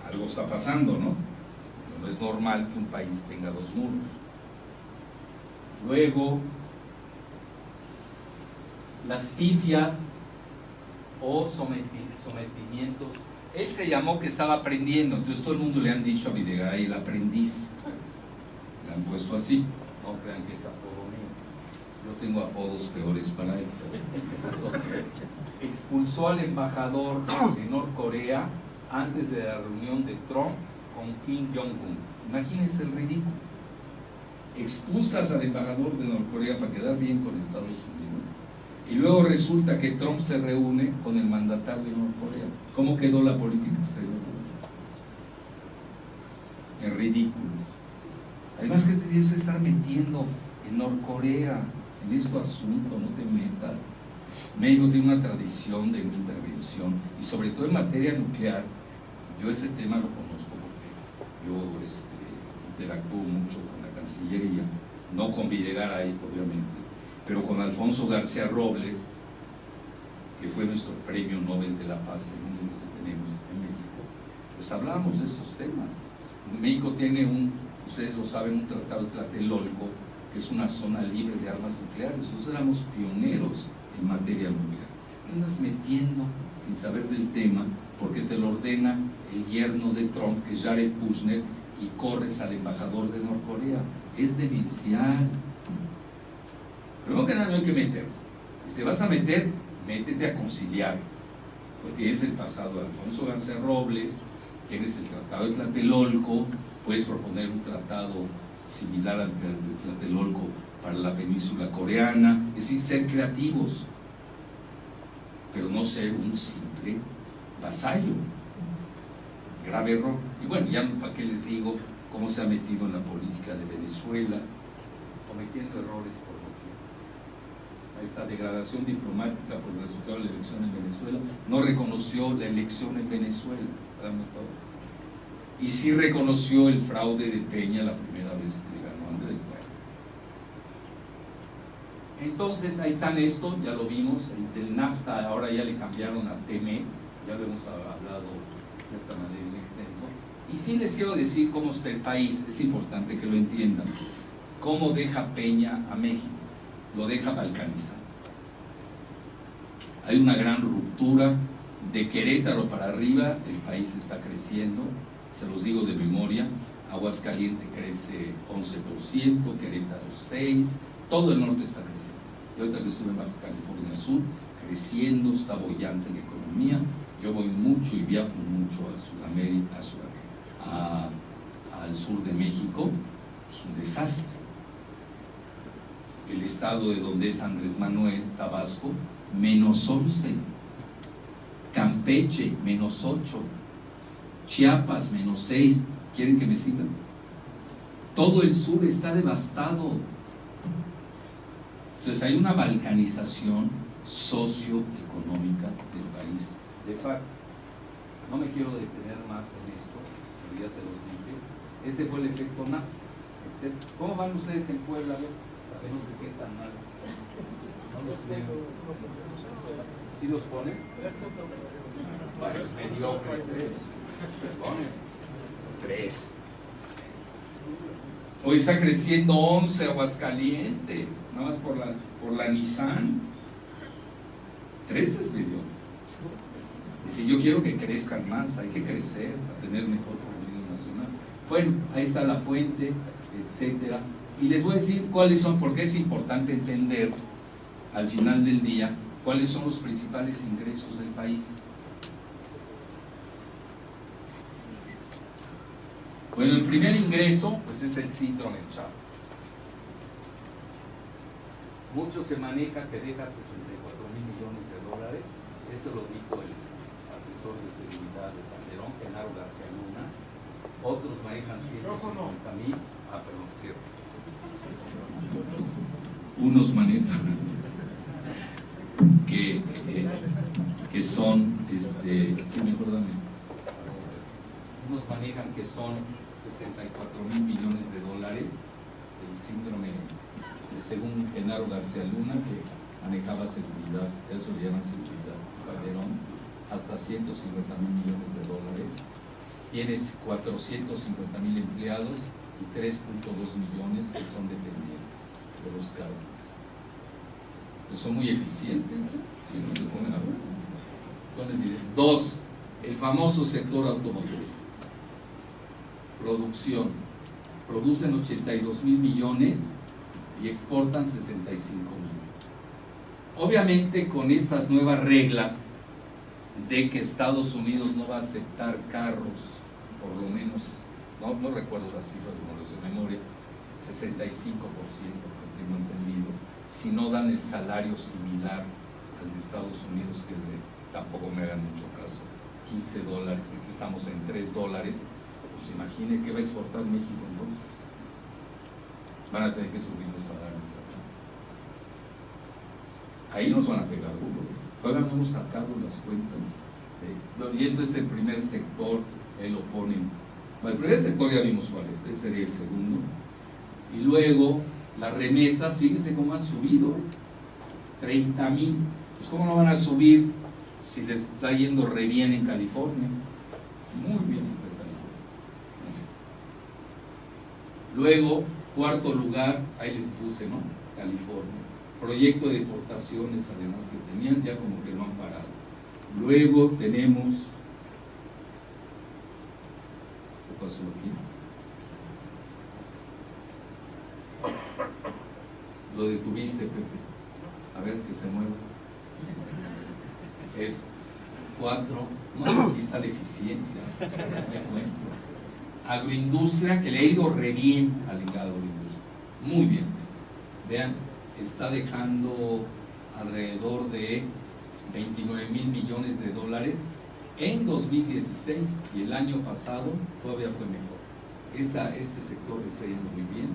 Algo está pasando, ¿no? No es normal que un país tenga dos muros. Luego, las pifias o sometimientos. Él se llamó que estaba aprendiendo, entonces todo el mundo le han dicho a Videgaray el aprendiz. Le han puesto así. No crean que es apodo mío. Yo tengo apodos peores para él. Expulsó al embajador de Norcorea antes de la reunión de Trump con Kim Jong-un. Imagínense el ridículo. Expulsas al embajador de Norcorea para quedar bien con Estados Unidos y luego resulta que Trump se reúne con el mandatario de Norcorea. ¿Cómo quedó la política exterior? En ridículo. Además, que te tienes que estar metiendo en Norcorea? Si es tu asunto, no te metas. México tiene una tradición de no intervención y sobre todo en materia nuclear. Yo ese tema lo conozco porque yo interactúo mucho con la Cancillería, no con Videgaray obviamente, pero con Alfonso García Robles, que fue nuestro premio Nobel de la Paz, el único que tenemos en México. Pues hablamos de estos temas. México tiene ustedes lo saben, un tratado de Tlatelolco, que es una zona libre de armas nucleares. Nosotros éramos pioneros en materia nuclear. Andas metiendo sin saber del tema porque te lo ordena el yerno de Trump, que es Jared Kushner, y corres al embajador de Norcorea. Es demencial. Primero que nada no hay que meterse. Si te vas a meter, métete a conciliar. Pues tienes el pasado de Alfonso García Robles, tienes el tratado de Tlatelolco, puedes proponer un tratado similar al de Tlatelolco para la península coreana, es decir, ser creativos, pero no ser un simple vasallo. grave error. Y bueno, ya para qué les digo cómo se ha metido en la política de Venezuela, cometiendo errores por doquier. Ahí está, degradación diplomática por el resultado de la elección en Venezuela. No reconoció la elección en Venezuela, y sí reconoció el fraude de Peña la primera vez que le ganó a Andrés. Entonces ahí están esto, ya lo vimos, el del NAFTA ahora ya le cambiaron a TME, ya lo hemos hablado de cierta manera en extenso. Y sí les quiero decir cómo está el país, es importante que lo entiendan. Cómo deja Peña a México, lo deja balcanizado. Hay una gran ruptura, de Querétaro para arriba el país está creciendo, se los digo de memoria. Aguascalientes crece 11%, Querétaro 6%, todo el norte está creciendo. Y ahorita que estuve en Baja California Sur, creciendo, está bollante la economía. Yo voy mucho y viajo mucho a Sudamérica, al sur de México, es un desastre. El estado de donde es Andrés Manuel, Tabasco, -11%, Campeche, -8%, Chiapas, -6%. ¿Quieren que me sigan? Todo el sur está devastado. Entonces hay una balcanización socioeconómica del país. De facto, no me quiero detener más en esto, pero ya se los dije. Este fue el efecto NAFTA. ¿Cómo van ustedes en Puebla? Para que no se sientan mal. No los veo. ¿Sí los ponen? Bueno, es mediocre. Perdonen. 3. Hoy está creciendo 11 Aguascalientes, nada más por la Nissan. 3 es mediocre. Y si yo quiero que crezcan más, hay que crecer para tener mejor contenido nacional. Bueno, ahí está la fuente, etcétera. Y les voy a decir cuáles son, porque es importante entender al final del día cuáles son los principales ingresos del país. Bueno, el primer ingreso pues es el síndrome Chávez. Mucho se maneja que deja 64,000 millones de dólares. Esto lo dijo el asesor de seguridad de Calderón, Genaro García Luna. Otros manejan 150,000. Perdón, cierto. Unos manejan que son, sí, mejor dame. Unos manejan que son 64,000 millones de dólares, el síndrome, según Genaro García Luna, que manejaba seguridad, eso le llaman seguridad, Calderón, hasta 150,000 millones de dólares. Tienes 450,000 empleados y 3.2 millones que son dependientes de los cargos. Pues son muy eficientes, ¿sí? No se ponen a ver. Son evidentes. 2. El famoso sector automotriz. Producción. Producen 82,000 millones y exportan 65,000. Obviamente con estas nuevas reglas de que Estados Unidos no va a aceptar carros, por lo menos, no recuerdo la cifra como lo sé de memoria, 65%, que tengo entendido, si no dan el salario similar al de Estados Unidos, que es de, tampoco me hagan mucho caso, $15, aquí estamos en $3, pues imagine que va a exportar México entonces. Van a tener que subir los salarios acá. Ahí nos van a pegar duro. Todavía no hemos sacado las cuentas. Y esto es el primer sector, él lo pone. Bueno, el primer sector ya vimos cuál es, ese sería el segundo. Y luego, las remesas, fíjense cómo han subido. 30,000. Pues cómo no van a subir si les está yendo re bien en California. Muy bien en California. Luego, cuarto lugar, ahí les puse, ¿no? California. Proyecto de deportaciones, además, que tenían, ya como que lo han parado. Luego tenemos, ¿qué pasó aquí? Lo detuviste, Pepe. A ver, que se mueva. Es 4. No, aquí está la eficiencia. Agroindustria, que le ha ido re bien al ligado agroindustria. Muy bien. Vean, está dejando alrededor de 29,000 millones de dólares en 2016 y el año pasado todavía fue mejor. Este sector está yendo muy bien.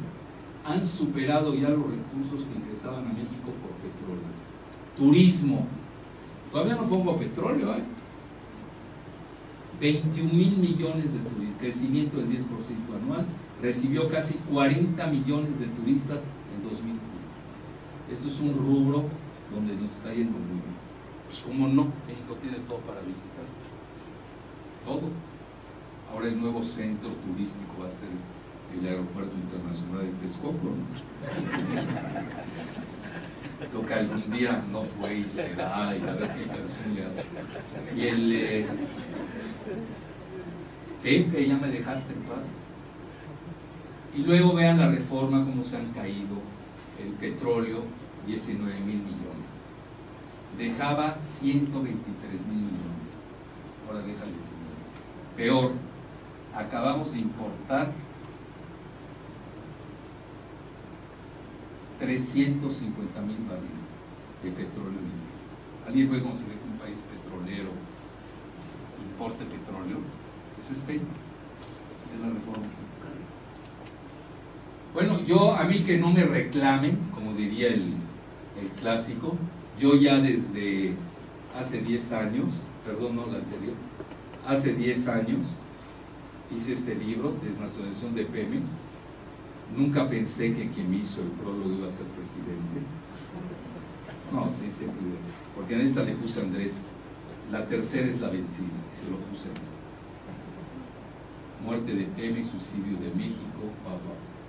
Han superado ya los recursos que ingresaban a México por petróleo. Turismo. Todavía no pongo petróleo, 21,000 millones de turistas, crecimiento del 10% anual, recibió casi 40 millones de turistas en 2016. Esto es un rubro donde nos está yendo muy bien. Pues cómo no, México tiene todo para visitar. Todo. Ahora el nuevo centro turístico va a ser el Aeropuerto Internacional de Texcoco, ¿no? Lo que algún día no fue y será, y la verdad que y el que ya me dejaste en paz. Y luego vean la reforma, cómo se han caído. El petróleo, 19,000 millones. Dejaba 123,000 millones. Ahora déjale 19. Peor, acabamos de importar 350,000 barriles de petróleo líquido. ¿Alguien puede conseguir que un país petrolero importe petróleo? Es España. Es la reforma. Bueno, a mí que no me reclamen, como diría el clásico, yo ya desde hace 10 años, perdón, no la anterior, hace 10 años hice este libro, Desnacionalización de Pemex. Nunca pensé que quien me hizo el prólogo iba a ser presidente. No, sí, siempre, porque en esta le puse a Andrés, la tercera es la vencida, y se lo puse en esta. Muerte de Pemex, suicidio de México,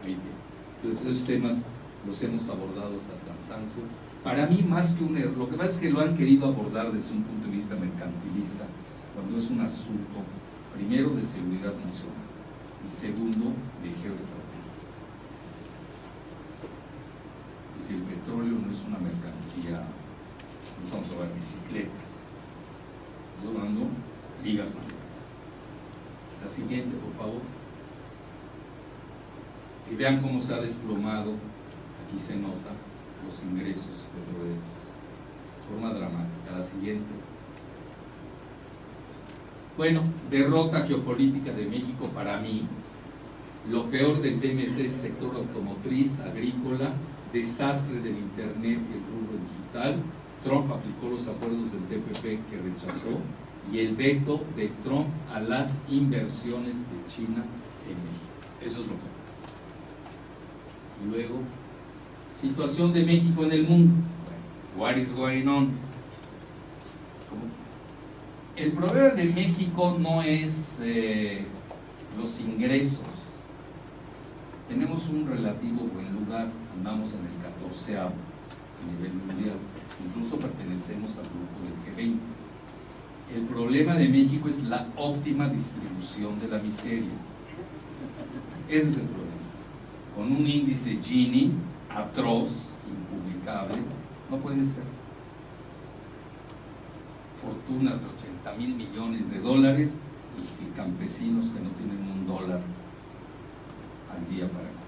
ahí tiene. Entonces esos temas los hemos abordado hasta el cansancio. Para mí, más que un error, lo que pasa es que lo han querido abordar desde un punto de vista mercantilista, cuando es un asunto, primero, de seguridad nacional y segundo, de geoestrategia. Es decir, el petróleo no es una mercancía, no estamos hablando de bicicletas, estamos hablando de ligas mayores. La siguiente, por favor. Y vean cómo se ha desplomado, aquí se nota, los ingresos petroleros, de forma dramática. La siguiente. Bueno, derrota geopolítica de México para mí, lo peor del tema es el sector automotriz, agrícola, desastre del internet y el rubro digital. Trump aplicó los acuerdos del TPP que rechazó y el veto de Trump a las inversiones de China en México. Eso es lo peor. Y luego, situación de México en el mundo. What is going on? El problema de México no es los ingresos. Tenemos un relativo buen lugar, andamos en el 14º a nivel mundial, incluso pertenecemos al grupo del G20. El problema de México es la óptima distribución de la miseria. Ese es el problema. Con un índice Gini atroz, impublicable, no puede ser. Fortunas de 80,000 millones de dólares y campesinos que no tienen $1 al día para comer.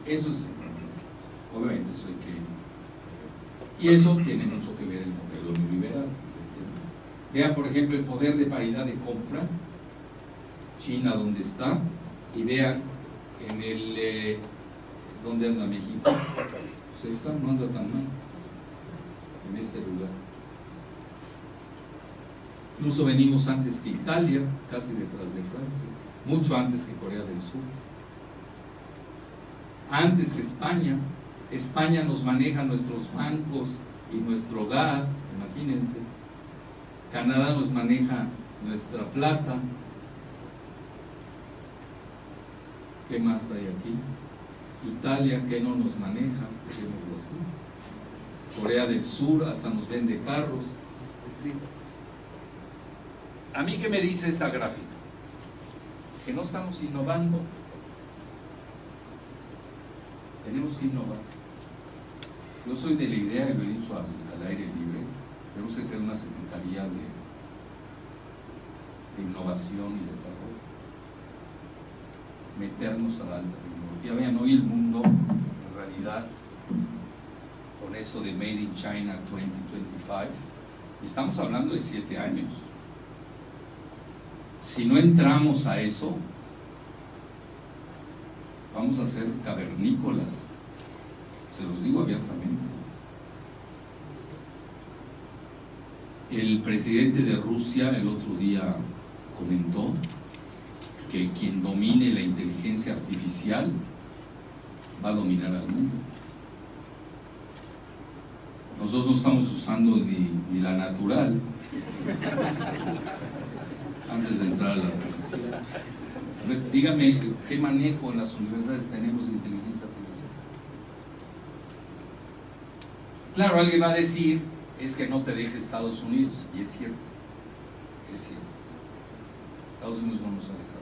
Eso es el problema. Obviamente eso hay que... Y eso tiene mucho que ver el modelo neoliberal. Vean, por ejemplo, el poder de paridad de compra, China donde está, y vean en el... ¿dónde anda México? Pues está, no anda tan mal en este lugar. Incluso venimos antes que Italia, casi detrás de Francia, mucho antes que Corea del Sur, antes que España. España nos maneja nuestros bancos y nuestro gas, imagínense. Canadá nos maneja nuestra plata. ¿Qué más hay aquí? Italia, que no nos maneja, digámoslo así. Corea del Sur hasta nos vende carros. Sí. ¿A mí qué me dice esta gráfica? Que no estamos innovando. Tenemos que innovar. Yo soy de la idea, y lo he dicho al aire libre, tenemos que crear una secretaría de innovación y desarrollo. Meternos a la alta tecnología. Vean, hoy el mundo, en realidad, con eso de Made in China 2025, estamos hablando de 7 años. Si no entramos a eso, vamos a ser cavernícolas, se los digo abiertamente. El presidente de Rusia el otro día comentó que quien domine la inteligencia artificial va a dominar al mundo. Nosotros no estamos usando ni la natural antes de entrar a la artificial. A ver, dígame, ¿qué manejo en las universidades tenemos de inteligencia artificial? Claro, alguien va a decir, es que no te deje Estados Unidos, y es cierto, es cierto. Estados Unidos no nos ha dejado.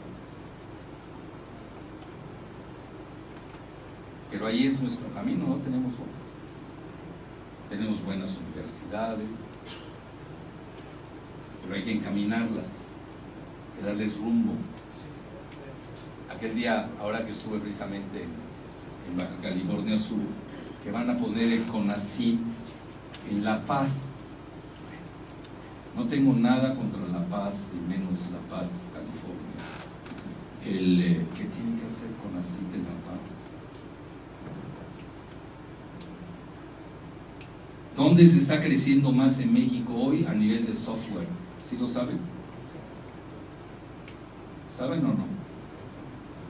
Pero ahí es nuestro camino, no tenemos otro. Tenemos buenas universidades, pero hay que encaminarlas, hay que darles rumbo. Aquel día, ahora que estuve precisamente en Baja California Sur, que van a poner el CONACYT en La Paz. No tengo nada contra La Paz, y menos La Paz, California. ¿Qué tiene que hacer CONACYT en La Paz? ¿Dónde se está creciendo más en México hoy a nivel de software? ¿Sí lo saben? ¿Saben o no?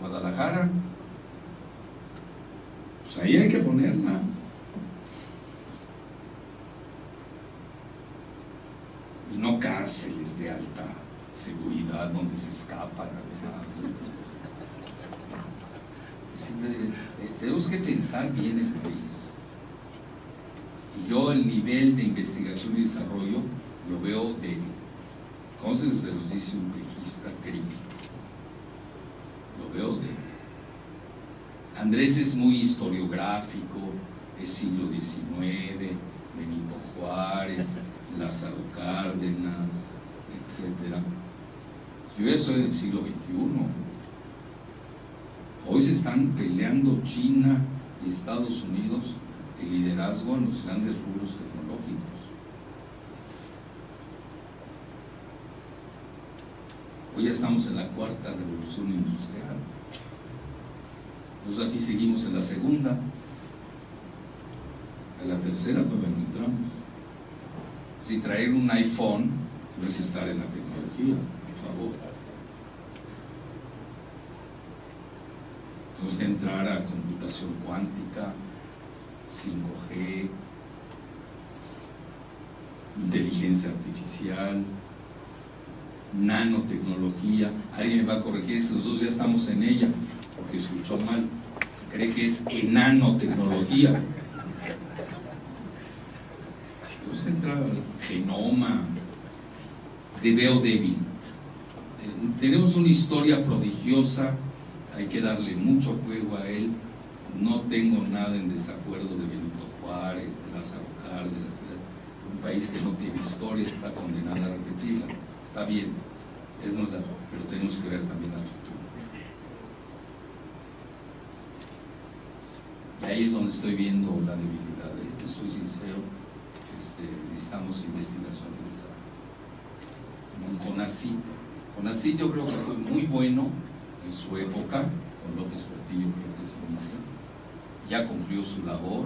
Guadalajara. Pues ahí hay que ponerla. Y no cárceles de alta seguridad donde se escapan. Tenemos que pensar bien el país. Y yo el nivel de investigación y desarrollo lo veo débil. Entonces se los dice un legista crítico. Lo veo débil. Andrés es muy historiográfico, es siglo XIX, Benito Juárez, Lázaro Cárdenas, etc. Yo ya soy del siglo XXI. Hoy se están peleando China y Estados Unidos el liderazgo en los grandes rubros tecnológicos. Hoy ya estamos en la cuarta revolución industrial. Nosotros aquí seguimos en la segunda, en la tercera todavía no entramos. Si traer un iPhone no es estar en la tecnología, por favor. Tenemos que entrar a computación cuántica, 5G, inteligencia artificial, nanotecnología. Alguien me va a corregir, es que nosotros ya estamos en ella, porque escuchó mal. Cree que es enanotecnología. Tenemos que entrar al genoma. Veo débil. Tenemos una historia prodigiosa, hay que darle mucho juego a él. No tengo nada en desacuerdo de Benito Juárez, de Lázaro Cárdenas, de un país que no tiene historia, está condenada a repetirla. Está bien, pero tenemos que ver también al futuro. Y ahí es donde estoy viendo la debilidad. Estoy sincero, necesitamos investigación en esa. Con CONACYT. CONACYT yo creo que fue muy bueno en su época, con López Portillo creo que se inicia. Ya cumplió su labor,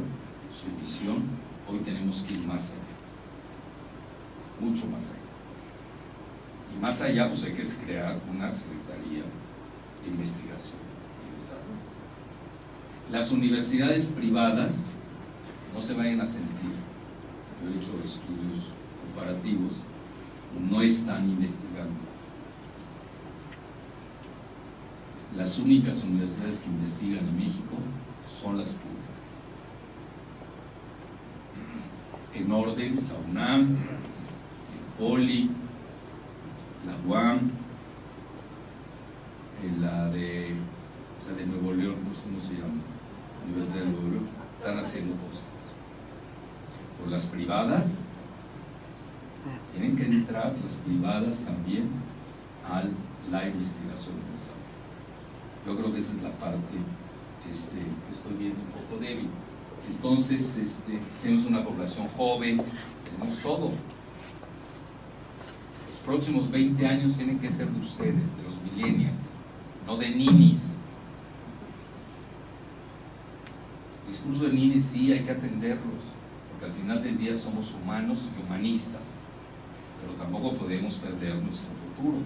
su visión. Hoy tenemos que ir más allá, mucho más allá. Y más allá, pues hay que crear una secretaría de investigación y desarrollo. Las universidades privadas, no se vayan a sentir, yo he hecho estudios comparativos, no están investigando. Las únicas universidades que investigan en México son las públicas. En orden, la UNAM, el POLI, la UAM, la de Nuevo León, no sé cómo se llama, Universidad de Nuevo León, están haciendo cosas. Por las privadas, tienen que entrar las privadas también a la investigación y desarrollo. Yo creo que esa es la parte que estoy viendo un poco débil. Entonces, tenemos una población joven, tenemos todo. Los próximos 20 años tienen que ser de ustedes, de los millennials, no de ninis. El discurso de ninis sí hay que atenderlos, porque al final del día somos humanos y humanistas, pero tampoco podemos perder nuestro futuro.